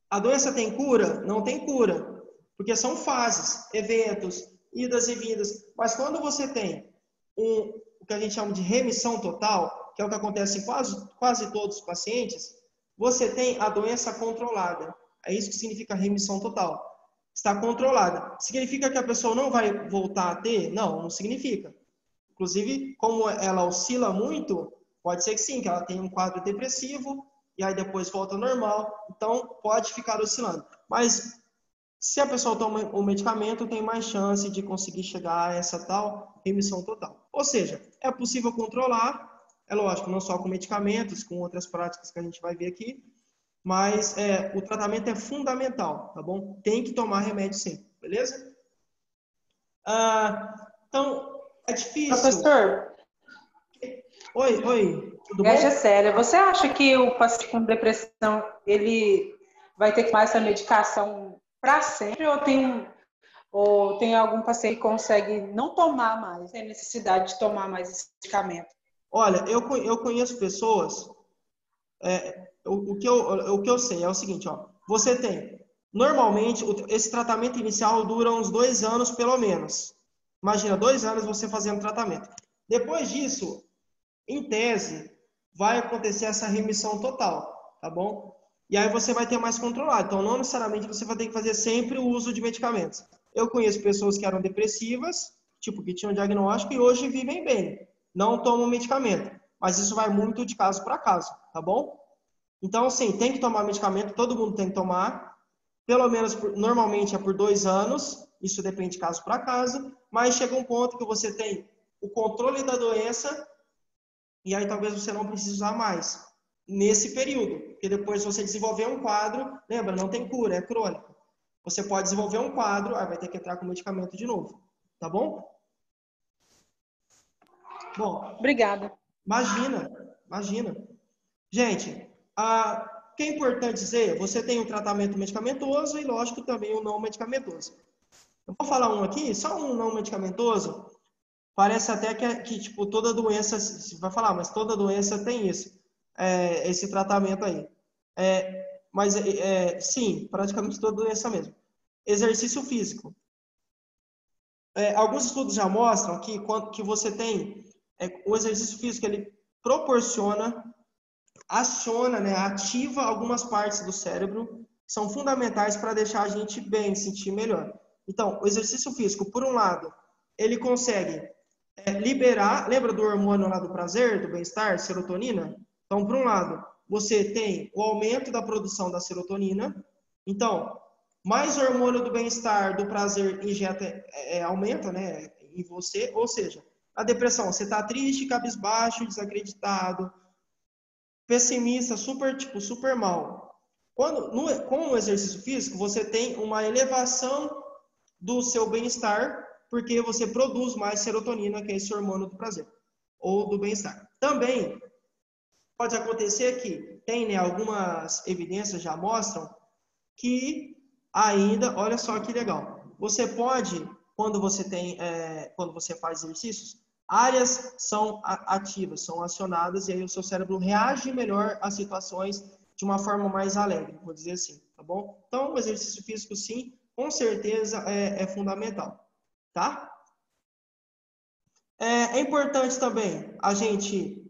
A doença tem cura? Não tem cura, porque são fases, eventos, idas e vindas. Mas quando você tem o que a gente chama de remissão total, que é o que acontece em quase todos os pacientes, você tem a doença controlada. É isso que significa remissão total. Está controlada. Significa que a pessoa não vai voltar a ter? Não, não significa. Inclusive, como ela oscila muito, pode ser que sim, que ela tenha um quadro depressivo, e aí depois volta ao normal. Então, pode ficar oscilando. Mas, se a pessoa toma o medicamento, tem mais chance de conseguir chegar a essa tal remissão total. Ou seja, é possível controlar, é lógico, não só com medicamentos, com outras práticas que a gente vai ver aqui, mas o tratamento é fundamental, tá bom? Tem que tomar remédio sim, beleza? Então, é difícil. Professor. Oi, tudo bom? Gésia, você acha que o paciente com depressão, ele vai ter que tomar essa medicação para sempre, ou tem algum paciente que consegue não tomar mais, tem necessidade de tomar mais esse medicamento? Olha, eu conheço pessoas, o que eu sei é o seguinte, ó, você tem, normalmente, esse tratamento inicial dura uns 2 anos pelo menos. Imagina, 2 anos você fazendo tratamento. Depois disso, em tese, vai acontecer essa remissão total, tá bom? E aí você vai ter mais controlado. Então, não necessariamente você vai ter que fazer sempre o uso de medicamentos. Eu conheço pessoas que eram depressivas, tipo, que tinham diagnóstico e hoje vivem bem. Não tomam medicamento. Mas isso vai muito de caso para caso, tá bom? Então, sim, tem que tomar medicamento, todo mundo tem que tomar. Pelo menos, normalmente é por 2 anos. Isso depende de caso para caso. Mas chega um ponto que você tem o controle da doença e aí talvez você não precise usar mais nesse período. Porque depois você desenvolver um quadro, lembra, não tem cura, é crônico. Você pode desenvolver um quadro, aí vai ter que entrar com medicamento de novo. Tá bom? Bom. Obrigada. Imagina. Gente, o que é importante dizer, você tem um tratamento medicamentoso e, lógico, também um não medicamentoso. Eu vou falar um aqui, só um não medicamentoso. Parece até que tipo, toda doença, você vai falar, mas toda doença tem isso, esse tratamento aí. Mas, sim, praticamente toda doença mesmo. Exercício físico. Alguns estudos já mostram que você tem o exercício físico, ele proporciona, aciona, né, ativa algumas partes do cérebro que são fundamentais para deixar a gente bem, sentir melhor. Então, o exercício físico, por um lado, ele consegue liberar, lembra do hormônio lá do prazer, do bem-estar, serotonina? Então, por um lado, você tem o aumento da produção da serotonina. Então, mais hormônio do bem-estar, do prazer injeta, aumenta, né, em você. Ou seja, a depressão, você está triste, cabisbaixo, desacreditado, pessimista, super mal. Com o exercício físico, você tem uma elevação do seu bem-estar, porque você produz mais serotonina, que é esse hormônio do prazer, ou do bem-estar. Também pode acontecer que tem, né, algumas evidências já mostram que ainda, olha só que legal, você pode, quando você faz exercícios, áreas são ativas, são acionadas, e aí o seu cérebro reage melhor às situações de uma forma mais alegre, vou dizer assim, tá bom? Então, o exercício físico, sim, com certeza é fundamental. Tá? É importante também a gente,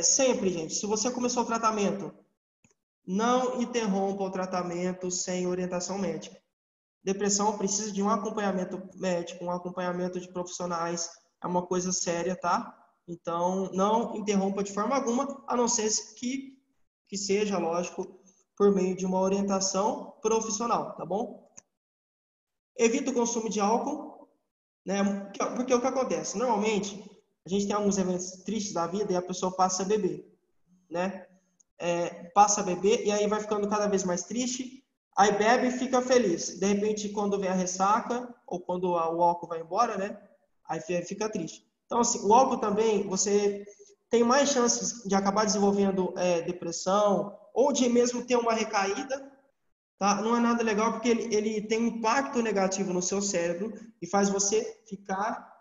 sempre, gente, se você começou o tratamento, não interrompa o tratamento sem orientação médica. Depressão precisa de um acompanhamento médico, um acompanhamento de profissionais, é uma coisa séria, tá? Então, não interrompa de forma alguma, a não ser que seja, lógico, por meio de uma orientação profissional, tá bom? Evita o consumo de álcool, né? Porque o que acontece? Normalmente, a gente tem alguns eventos tristes da vida e a pessoa passa a beber, né? passa a beber e aí vai ficando cada vez mais triste, aí bebe e fica feliz. De repente, quando vem a ressaca ou quando o álcool vai embora, né? Aí fica triste. Então, assim, o álcool também, você tem mais chances de acabar desenvolvendo depressão ou de mesmo ter uma recaída, tá? Não é nada legal porque ele tem um impacto negativo no seu cérebro e faz você ficar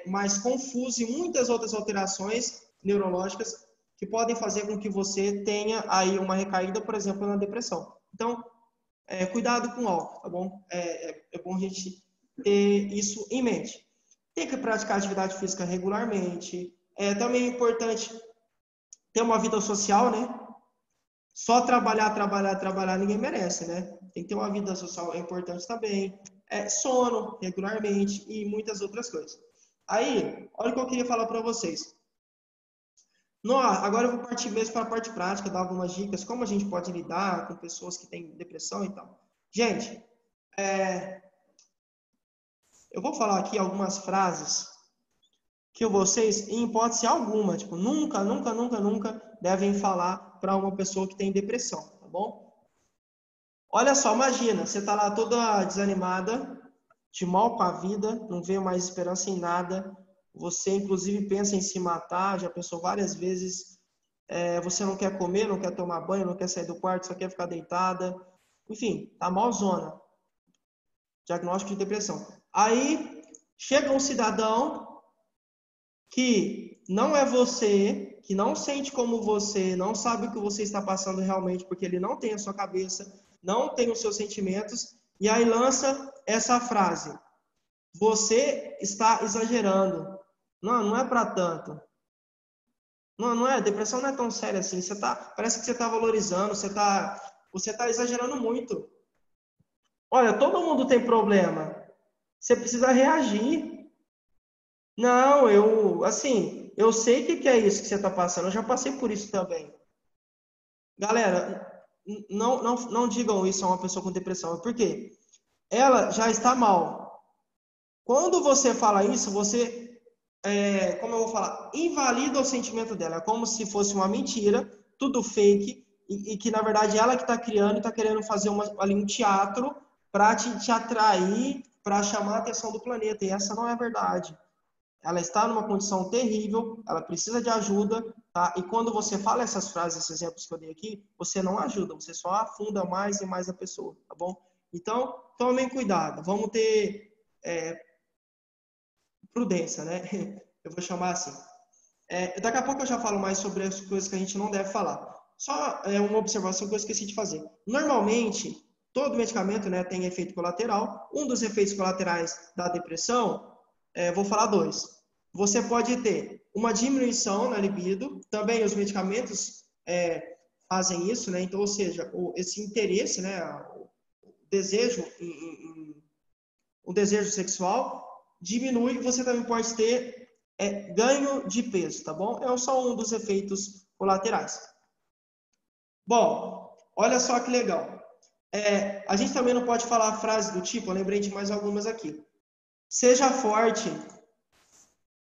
mais confuso e muitas outras alterações neurológicas que podem fazer com que você tenha aí uma recaída, por exemplo, na depressão. Então, cuidado com o álcool, tá bom? É bom a gente ter isso em mente. Tem que praticar atividade física regularmente. Também é importante ter uma vida social, né? Só trabalhar, ninguém merece, né? Tem que ter uma vida social, é importante também. Sono regularmente e muitas outras coisas. Aí, olha o que eu queria falar para vocês. Agora eu vou partir mesmo para a parte prática, dar algumas dicas, como a gente pode lidar com pessoas que têm depressão e tal. Gente, eu vou falar aqui algumas frases que vocês, em hipótese alguma, tipo, nunca devem falar para uma pessoa que tem depressão, tá bom? Olha só, imagina, você tá lá toda desanimada, de mal com a vida, não vê mais esperança em nada, você inclusive pensa em se matar, já pensou várias vezes, você não quer comer, não quer tomar banho, não quer sair do quarto, só quer ficar deitada, enfim, tá malzona. Diagnóstico de depressão. Aí, chega um cidadão que não é você, que não sente como você, não sabe o que você está passando realmente, porque ele não tem a sua cabeça, não tem os seus sentimentos, e aí lança essa frase: você está exagerando. Não é para tanto. Não é, depressão não é tão séria assim. Parece que você está valorizando, você tá exagerando muito. Olha, todo mundo tem problema. Você precisa reagir. Não, eu sei o que é isso que você está passando. Eu já passei por isso também. Galera, não digam isso a uma pessoa com depressão. Por quê? Ela já está mal. Quando você fala isso, você, como eu vou falar, invalida o sentimento dela. É como se fosse uma mentira, tudo fake, e que na verdade ela que está criando e está querendo fazer ali um teatro para te atrair, para chamar a atenção do planeta. E essa não é a verdade. Ela está numa condição terrível, ela precisa de ajuda, tá? E quando você fala essas frases, esses exemplos que eu dei aqui, você não ajuda, você só afunda mais e mais a pessoa, tá bom? Então, tomem cuidado, vamos ter prudência, né? Eu vou chamar assim. Daqui a pouco eu já falo mais sobre as coisas que a gente não deve falar. Só uma observação que eu esqueci de fazer. Normalmente, todo medicamento, né, tem efeito colateral. Um dos efeitos colaterais da depressão, vou falar 2. Você pode ter uma diminuição na libido. Também os medicamentos fazem isso, né? Então, ou seja, esse interesse, né, o desejo sexual diminui e você também pode ter ganho de peso, tá bom? É só um dos efeitos colaterais. Bom, olha só que legal. A gente também não pode falar frases do tipo, eu lembrei de mais algumas aqui. Seja forte.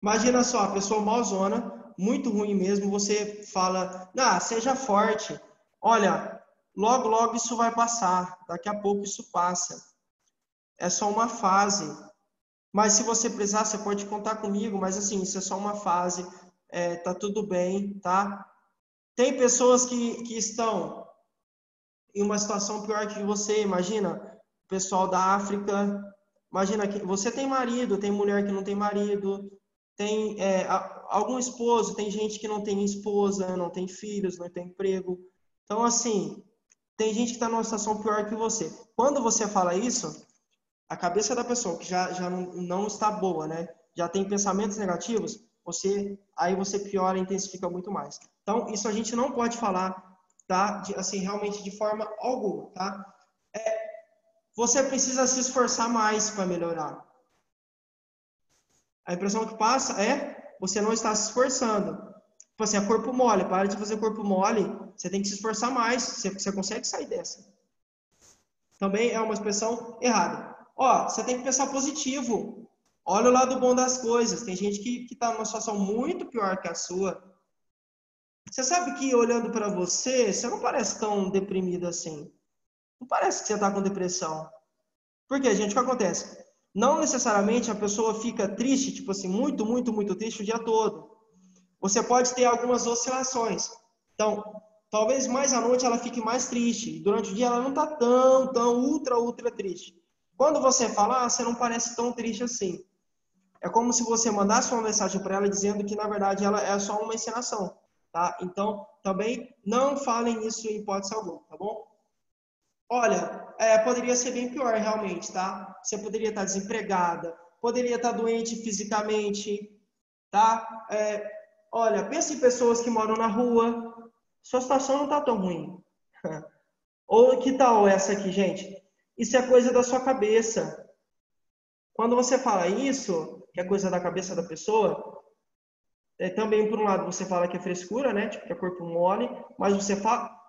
Imagina só, a pessoa malzona, muito ruim mesmo, você fala, seja forte. Olha, logo isso vai passar, daqui a pouco isso passa. É só uma fase. Mas se você precisar, você pode contar comigo, mas assim, isso é só uma fase, tá tudo bem, tá? Tem pessoas que estão em uma situação pior que você, imagina, o pessoal da África, imagina que você tem marido, tem mulher que não tem marido, tem algum esposo, tem gente que não tem esposa, não tem filhos, não tem emprego. Então, assim, tem gente que está numa situação pior que você. Quando você fala isso, a cabeça da pessoa que já não está boa, né? Já tem pensamentos negativos, aí você piora e intensifica muito mais. Então, isso a gente não pode falar, tá? Assim, realmente de forma alguma, tá? Você precisa se esforçar mais para melhorar. A impressão que passa você não está se esforçando. Tipo assim, é corpo mole. Para de fazer corpo mole, você tem que se esforçar mais. Você consegue sair dessa. Também é uma expressão errada. Você tem que pensar positivo. Olha o lado bom das coisas. Tem gente que está numa situação muito pior que a sua. Você sabe que olhando para você, você não parece tão deprimido assim. Não parece que você está com depressão. Por quê, gente? O que acontece? Não necessariamente a pessoa fica triste, tipo assim, muito, muito, muito triste o dia todo. Você pode ter algumas oscilações. Então, talvez mais à noite ela fique mais triste. Durante o dia ela não está tão ultra triste. Quando você fala, você não parece tão triste assim. É como se você mandasse uma mensagem para ela dizendo que, na verdade, ela é só uma encenação. Tá? Então, também não falem isso em hipótese alguma, tá bom? Olha, poderia ser bem pior, realmente, tá? Você poderia estar desempregada, poderia estar doente fisicamente, tá? Olha, pensa em pessoas que moram na rua, sua situação não está tão ruim. Ou que tal essa aqui, gente? Isso é coisa da sua cabeça. Quando você fala isso, que é coisa da cabeça da pessoa, também, por um lado, você fala que é frescura, né? Tipo, que é corpo mole, mas você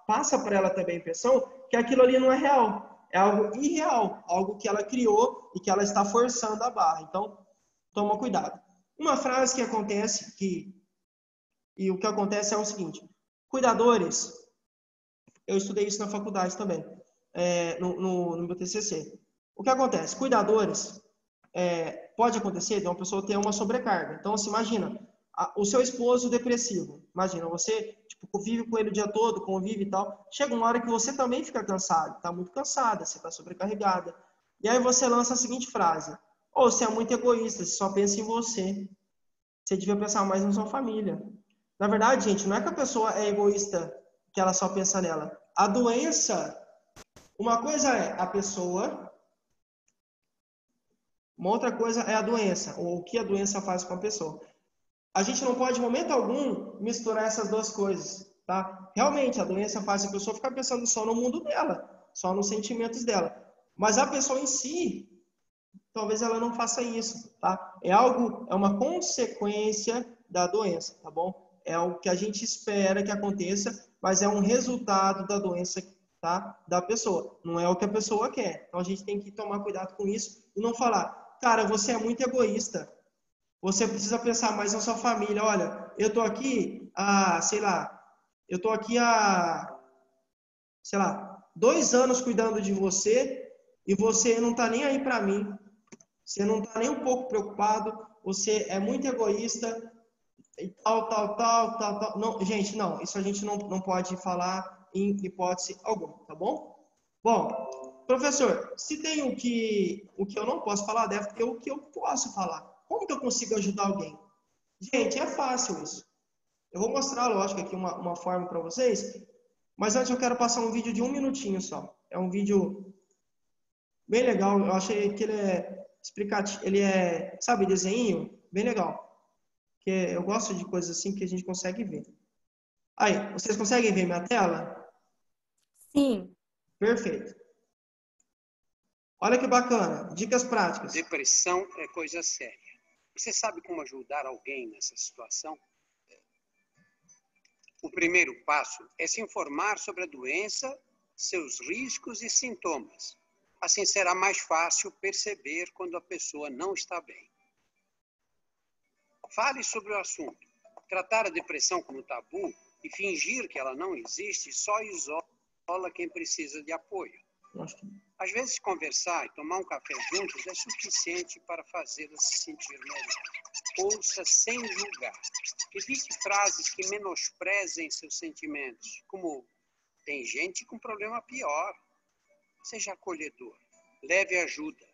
passa para ela também a impressão que aquilo ali não é real. É algo irreal, algo que ela criou e que ela está forçando a barra. Então, toma cuidado. Uma frase que acontece e o que acontece é o seguinte: cuidadores, eu estudei isso na faculdade também, no meu TCC. O que acontece? Cuidadores, pode acontecer de uma pessoa ter uma sobrecarga. Então, se imagina, o seu esposo depressivo. Imagina, você tipo, convive com ele o dia todo, convive e tal. Chega uma hora que você também fica cansado, está muito cansada, você está sobrecarregada. E aí você lança a seguinte frase: ou você é muito egoísta, você só pensa em você. Você devia pensar mais na sua família. Na verdade, gente, não é que a pessoa é egoísta, que ela só pensa nela. A doença, uma coisa é a pessoa, uma outra coisa é a doença, ou o que a doença faz com a pessoa. A gente não pode, em momento algum, misturar essas duas coisas, tá? Realmente, a doença faz a pessoa ficar pensando só no mundo dela, só nos sentimentos dela. Mas a pessoa em si, talvez ela não faça isso, tá? É uma consequência da doença, tá bom? É algo que a gente espera que aconteça, mas é um resultado da doença, tá? Da pessoa. Não é o que a pessoa quer. Então a gente tem que tomar cuidado com isso e não falar, cara, você é muito egoísta. Você precisa pensar mais na sua família. Olha, eu tô aqui sei lá, 2 anos cuidando de você e você não tá nem aí para mim. Você não tá nem um pouco preocupado. Você é muito egoísta e tal. Não, gente, não. Isso a gente não pode falar em hipótese alguma, tá bom? Bom, professor, se tem o que eu não posso falar, deve ter o que eu posso falar. Como que eu consigo ajudar alguém? Gente, é fácil isso. Eu vou mostrar, lógico, aqui uma forma para vocês, mas antes eu quero passar um vídeo de 1 minutinho só. É um vídeo bem legal. Eu achei que ele é explicativo, ele é, sabe, desenho, bem legal. Porque eu gosto de coisas assim que a gente consegue ver. Aí, vocês conseguem ver minha tela? Sim. Perfeito. Olha que bacana. Dicas práticas. Depressão é coisa séria. Você sabe como ajudar alguém nessa situação? O primeiro passo é se informar sobre a doença, seus riscos e sintomas. Assim será mais fácil perceber quando a pessoa não está bem. Fale sobre o assunto. Tratar a depressão como tabu e fingir que ela não existe só isola quem precisa de apoio. Às vezes, conversar e tomar um café juntos é suficiente para fazê-la se sentir melhor. Ouça sem julgar. Evite frases que menosprezem seus sentimentos, como tem gente com problema pior. Seja acolhedor. Leve ajuda.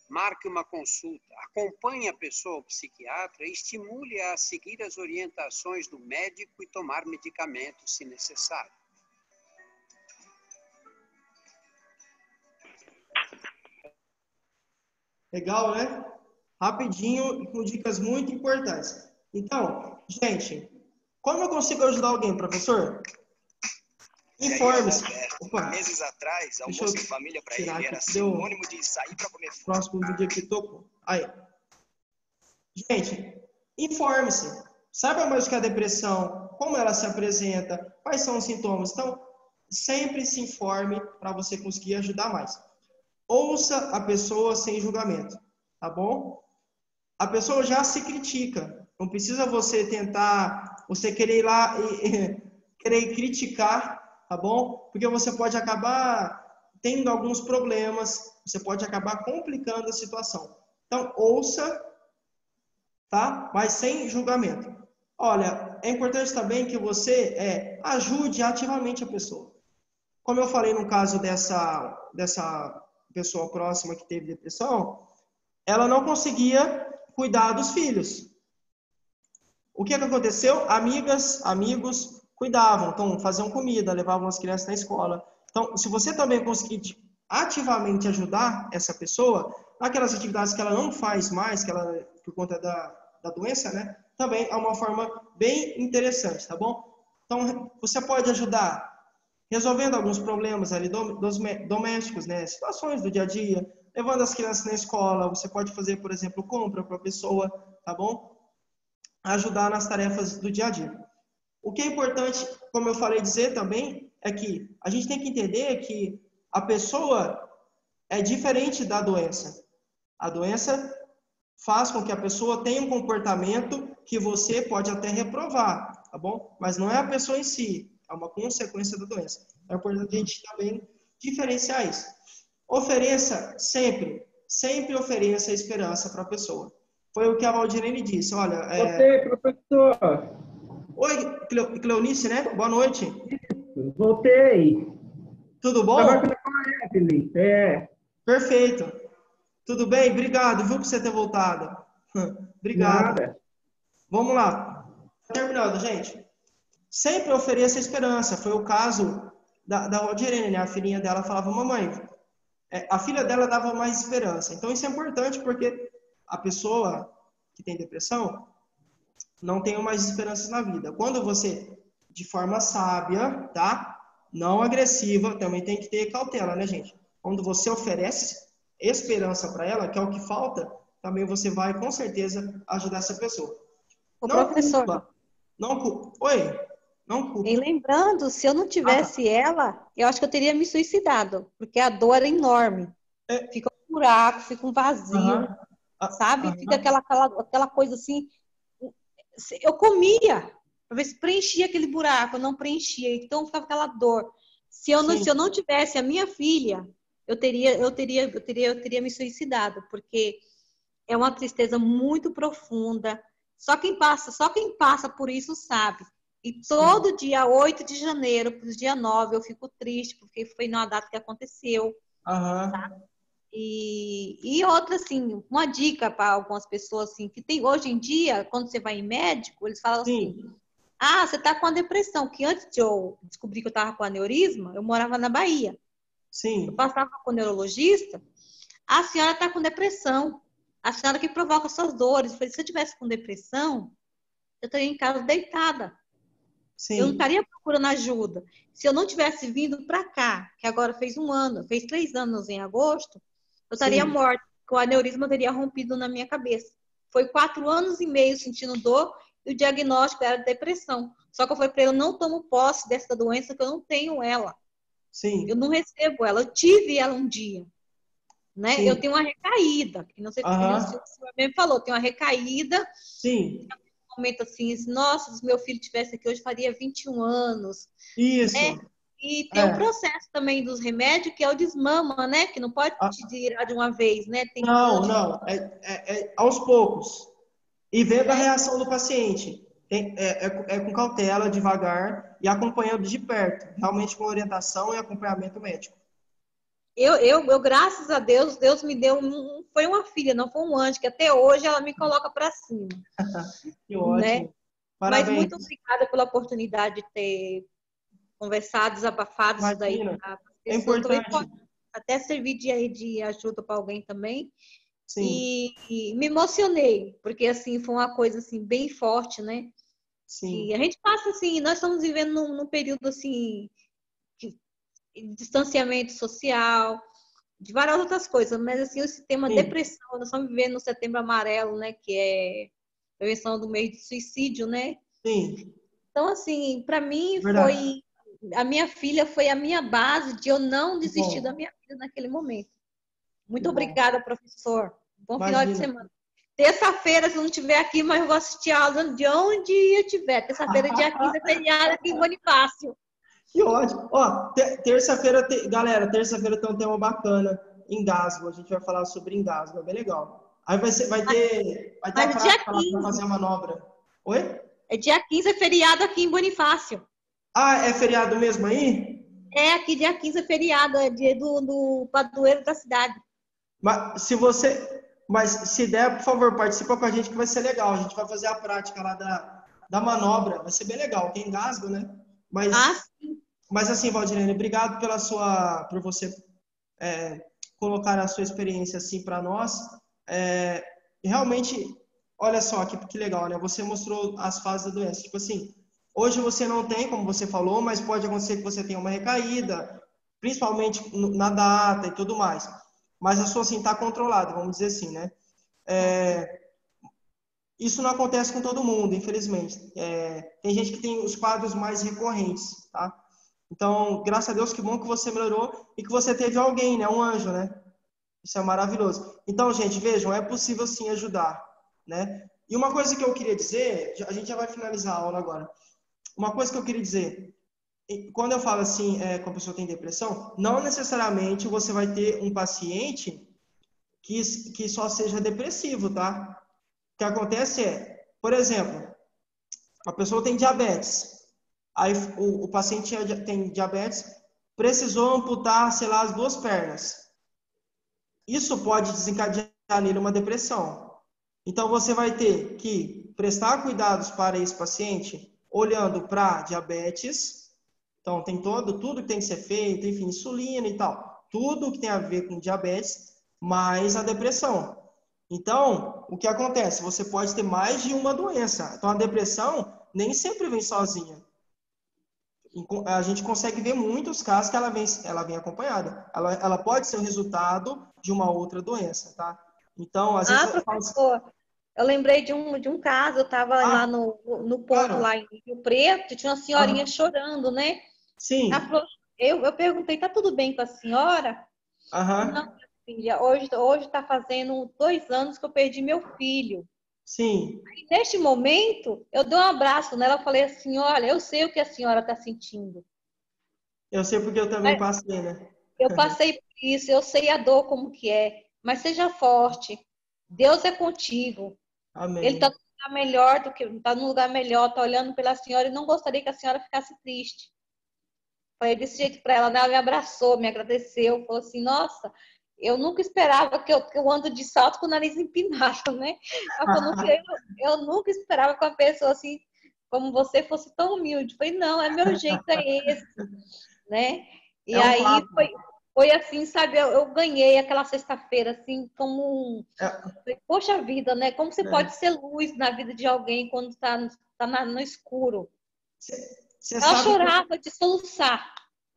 Marque uma consulta. Acompanhe a pessoa ao psiquiatra e estimule-a a seguir as orientações do médico e tomar medicamentos se necessário. Legal, né? Rapidinho e com dicas muito importantes. Então, gente, como eu consigo ajudar alguém, professor? Informe-se. Meses atrás, almoço em família para ele era sinônimo de sair para comer fora. Próximo vídeo aqui tocou. Aí. Gente, informe-se. Saiba mais o que é a depressão, como ela se apresenta, quais são os sintomas. Então, sempre se informe para você conseguir ajudar mais. Ouça a pessoa sem julgamento, tá bom? A pessoa já se critica. Não precisa você tentar, você querer ir lá e querer criticar, tá bom? Porque você pode acabar tendo alguns problemas, você pode acabar complicando a situação. Então, ouça, tá? Mas sem julgamento. Olha, é importante também que você ajude ativamente a pessoa. Como eu falei no caso dessa pessoa próxima que teve depressão, ela não conseguia cuidar dos filhos. O que aconteceu? Amigas, amigos cuidavam, então faziam comida, levavam as crianças na escola. Então, se você também conseguir ativamente ajudar essa pessoa, naquelas atividades que ela não faz mais, que ela, por conta da doença, né? Também é uma forma bem interessante, tá bom? Então, você pode ajudar resolvendo alguns problemas ali domésticos, né? Situações do dia a dia, levando as crianças na escola, você pode fazer, por exemplo, compra para a pessoa, tá bom? Ajudar nas tarefas do dia a dia. O que é importante, como eu falei, dizer também, é que a gente tem que entender que a pessoa é diferente da doença. A doença faz com que a pessoa tenha um comportamento que você pode até reprovar, tá bom? Mas não é a pessoa em si, é uma consequência da doença. É importante a gente também diferenciar isso. Ofereça sempre ofereça esperança para a pessoa. Foi o que a Valdirene disse, olha... Voltei, professor. Oi, Cleonice, né? Boa noite. Voltei. Tudo bom? Estava com a Evelyn. Perfeito. Tudo bem? Obrigado, viu, por você ter voltado. Obrigado. Nada. Vamos lá. Terminando, gente. Sempre ofereça esperança. Foi o caso da Valdirene, né? A filhinha dela falava, mamãe, a filha dela dava mais esperança. Então, isso é importante porque a pessoa que tem depressão não tem mais esperanças na vida. Quando você, de forma sábia, tá? Não agressiva, também tem que ter cautela, né, gente? Quando você oferece esperança para ela, que é o que falta, também você vai, com certeza, ajudar essa pessoa. Ô, não professor. Culpa. Não culpa. Oi? Não culpa. E lembrando, se eu não tivesse ela, eu acho que eu teria me suicidado, porque a dor é enorme. Fica um buraco, fica um vazio, sabe? Fica aquela coisa assim. Eu comia, para ver se preenchia aquele buraco, eu não preenchia, então ficava aquela dor. Se eu não tivesse a minha filha, eu teria me suicidado, porque é uma tristeza muito profunda. Só quem passa por isso sabe. E todo dia 8 de janeiro, para o dia 9, eu fico triste, porque foi numa data que aconteceu. Tá? E outra, assim, uma dica para algumas pessoas, assim, que tem hoje em dia, quando você vai em médico, eles falam assim, você tá com a depressão, que antes de eu descobrir que eu tava com aneurisma, eu morava na Bahia. Sim. Eu passava com o neurologista, a senhora tá com depressão, a senhora que provoca suas dores. Eu falei, se eu tivesse com depressão, eu estaria em casa deitada. Sim. Eu não estaria procurando ajuda. Se eu não tivesse vindo para cá, que agora fez 1 ano, fez 3 anos em agosto, eu estaria morta, com o aneurisma teria rompido na minha cabeça. Foi 4 anos e meio sentindo dor e o diagnóstico era depressão. Só que eu falei para ele, eu não tomo posse dessa doença, que eu não tenho ela. Sim. Eu não recebo ela. Eu tive ela um dia. Né? Eu tenho uma recaída. Que não sei se o senhor mesmo falou, tem uma recaída. Sim. Um momento assim, nossa, se meu filho tivesse aqui hoje, faria 21 anos. Isso. Né? E tem um processo também dos remédios, que é o desmama, né? Que não pode te tirar de uma vez, né? Tem não. É aos poucos. E vendo a reação do paciente. Com cautela, devagar e acompanhando de perto. Realmente com orientação e acompanhamento médico. Eu graças a Deus, Deus me deu, foi uma filha, não foi um anjo, que até hoje ela me coloca para cima. Que ótimo. Né? Parabéns. Mas muito obrigada pela oportunidade de ter conversado, desabafado isso daí. É importante. Até servir de ajuda para alguém também. Sim. E me emocionei, porque assim, foi uma coisa assim, bem forte, né? Sim. E a gente passa assim, nós estamos vivendo num período assim, de distanciamento social, de várias outras coisas, mas assim, esse tema depressão, nós estamos vivendo no Setembro Amarelo, né? Que é prevenção do meio de suicídio, né? Sim. Então, assim, para mim foi... A minha filha foi a minha base de eu não desistir da minha vida naquele momento. Muito obrigada, professor. Bom final de semana. Terça-feira, se não estiver aqui, mas eu vou assistir a aula de onde eu estiver. Terça-feira, dia 15, é feriado aqui em Bonifácio. Que ótimo. Ó, terça-feira, galera, terça-feira tem um tema bacana, engasgo. A gente vai falar sobre engasgo, é bem legal. Aí vai ter a prática lá para fazer a manobra. Oi? É dia 15, é feriado aqui em Bonifácio. Ah, é feriado mesmo aí? É, aqui dia 15 é feriado, é dia do padroeiro da cidade. Mas se der, por favor, participa com a gente que vai ser legal. A gente vai fazer a prática lá da manobra, vai ser bem legal. Tem engasgo, né? Mas assim, Valdirene, obrigado por você colocar a sua experiência assim para nós. Realmente, olha só que legal, né? Você mostrou as fases da doença. Tipo assim, hoje você não tem, como você falou, mas pode acontecer que você tenha uma recaída, principalmente na data e tudo mais. Mas a sua, assim, está controlada, vamos dizer assim, né? Isso não acontece com todo mundo, infelizmente. Tem gente que tem os quadros mais recorrentes, tá? Então, graças a Deus, que bom que você melhorou e que você teve alguém, né? Um anjo, né? Isso é maravilhoso. Então, gente, vejam, é possível sim ajudar, né? E uma coisa que eu queria dizer, a gente já vai finalizar a aula agora. Uma coisa que eu queria dizer, quando eu falo assim, que a pessoa tem depressão, não necessariamente você vai ter um paciente que só seja depressivo, tá? O que acontece por exemplo, a pessoa tem diabetes, aí o paciente tem diabetes, precisou amputar, sei lá, as 2 pernas. Isso pode desencadear nele uma depressão. Então, você vai ter que prestar cuidados para esse paciente, olhando para diabetes. Então, tem tudo que tem que ser feito, enfim, insulina e tal. Tudo que tem a ver com diabetes, mais a depressão. Então, o que acontece? Você pode ter mais de uma doença. Então, a depressão nem sempre vem sozinha. A gente consegue ver muitos casos que ela vem acompanhada. Ela pode ser o resultado de uma outra doença, tá? Então, às vezes... professor, eu lembrei de um caso, eu estava lá no ponto, lá em Rio Preto, tinha uma senhorinha chorando, né? Sim. Ela falou, eu perguntei, tá tudo bem com a senhora? Não, minha filha, hoje está fazendo 2 anos que eu perdi meu filho. Sim. Aí, neste momento, eu dei um abraço nela, falei assim, olha, eu sei o que a senhora está sentindo. Eu sei porque eu também passei, né? Eu passei por isso, eu sei a dor como que é, mas seja forte. Deus é contigo. Amém. Ele está num lugar melhor, está olhando pela senhora e não gostaria que a senhora ficasse triste. Falei desse jeito para ela, né? Ela me abraçou, me agradeceu, falou assim, nossa, eu nunca esperava que eu ando de salto com o nariz empinado, né? Eu nunca esperava que uma pessoa assim como você fosse tão humilde. Falei, não, meu jeito é esse, né? E aí foi assim, sabe? Eu ganhei aquela sexta-feira, assim, como poxa vida, né? Como você pode ser luz na vida de alguém quando está no escuro? Ela chorava de soluçar.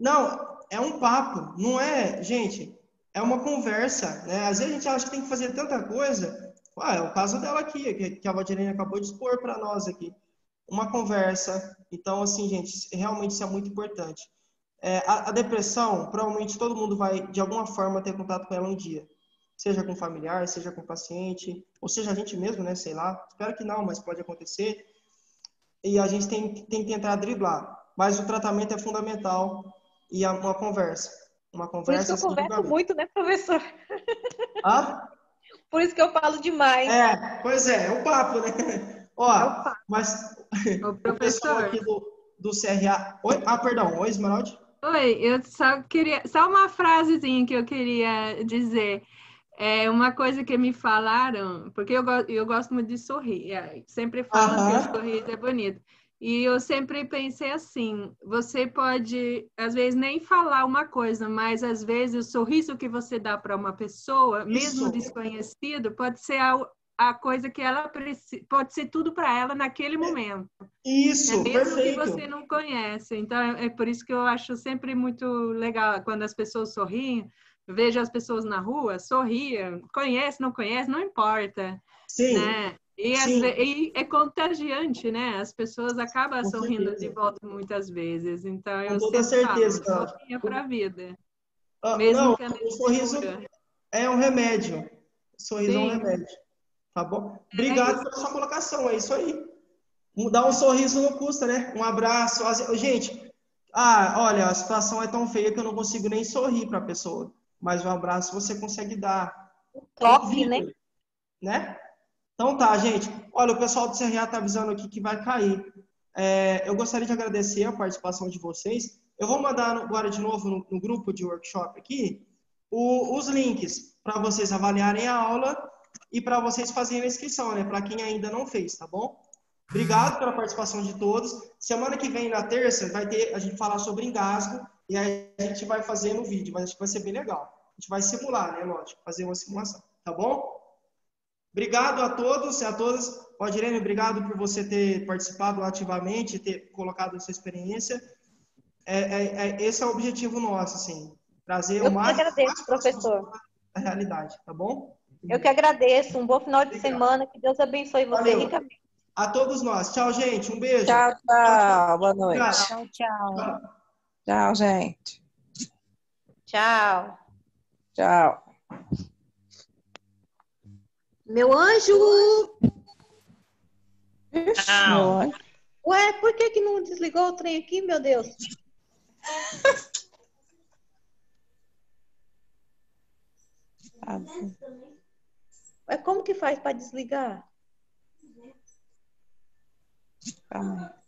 Não, é um papo, não é, gente, é uma conversa, né? Às vezes a gente acha que tem que fazer tanta coisa. É o caso dela aqui, que a Valdirene acabou de expor para nós aqui. Uma conversa. Então, assim, gente, realmente isso é muito importante. A depressão, provavelmente todo mundo vai, de alguma forma, ter contato com ela um dia. Seja com familiar, seja com paciente, ou seja a gente mesmo, né? Sei lá. Espero que não, mas pode acontecer. E a gente tem que tentar driblar. Mas o tratamento é fundamental e uma conversa. Por isso que eu converso muito, né, professor? Por isso que eu falo demais. Pois é o papo, né? Ó, mas o pessoal aqui do CRA... Oi? Perdão. Oi, Esmeralda? Oi, eu só queria... Só uma frasezinha que eu queria dizer. Uma coisa que me falaram, porque eu gosto muito de sorrir. Sempre falam que o sorriso é bonito. E eu sempre pensei assim, você pode, às vezes, nem falar uma coisa, mas, às vezes, o sorriso que você dá para uma pessoa, mesmo desconhecido, pode ser a coisa que ela precisa, pode ser tudo para ela naquele momento. Isso, mesmo perfeito. que você não conhece. Então, é por isso que eu acho sempre muito legal quando as pessoas sorriem. Eu vejo as pessoas na rua, sorriam, conhece, não conhece, não importa. Sim. Né? E é contagiante, né? As pessoas acabam sorrindo de volta muitas vezes. Então, eu sempre falo, sorria para a vida. Mesmo que a o sorriso é um remédio. O sorriso é um remédio. Tá bom? Obrigado pela sua colocação, é isso aí. Dar um sorriso não custa, né? Um abraço. Gente, olha, a situação é tão feia que eu não consigo nem sorrir para a pessoa. Mas um abraço você consegue dar. Toque, né? Então tá, gente. Olha, o pessoal do CRA tá avisando aqui que vai cair. Eu gostaria de agradecer a participação de vocês. Eu vou mandar agora de novo no grupo de workshop aqui os links para vocês avaliarem a aula e para vocês fazerem a inscrição, né? Para quem ainda não fez, tá bom? Obrigado pela participação de todos. Semana que vem, na terça, vai ter a gente falar sobre engasgo e aí a gente vai fazer no vídeo, mas acho que vai ser bem legal. A gente vai simular, né? Lógico, fazer uma simulação, tá bom? Obrigado a todos e a todas. Valdirene, obrigado por você ter participado ativamente, ter colocado a sua experiência. Esse é o objetivo nosso, assim, trazer o máximo. Eu que agradeço, professor. Da realidade, tá bom? Eu que agradeço. Um bom final de semana. Que Deus abençoe você ricamente. A todos nós. Tchau, gente. Um beijo. Tchau, tchau. Boa noite. Tchau, tchau. Tchau, gente. Tchau. Tchau. Meu anjo! Meu anjo. Ué, por que não desligou o trem aqui, meu Deus? Ué, como que faz para desligar?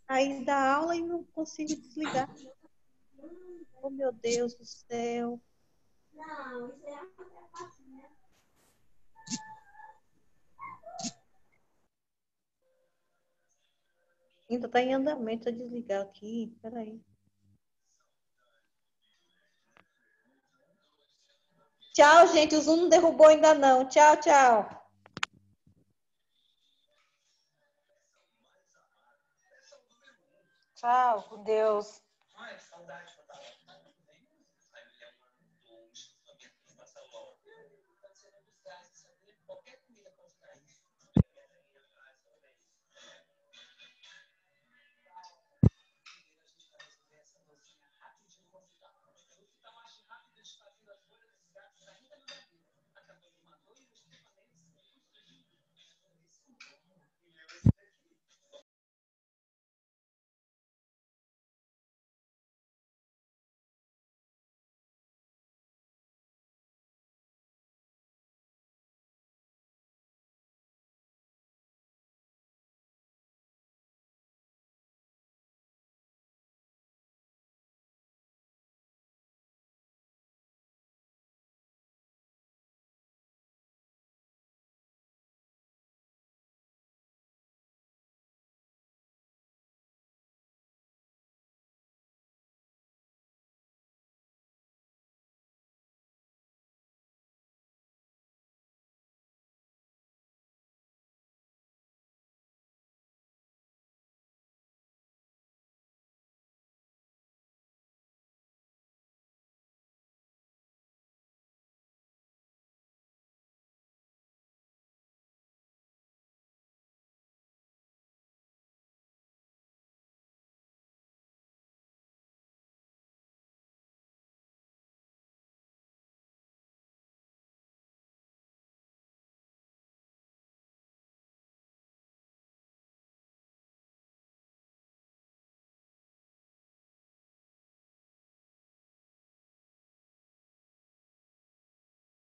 Aí dá aula e não consigo desligar. Oh, meu Deus do céu. Não, isso é fácil, né? Ainda está em andamento, a desligar aqui. Peraí. Tchau, gente. O Zoom não derrubou ainda não. Tchau, tchau. Tchau, com Deus.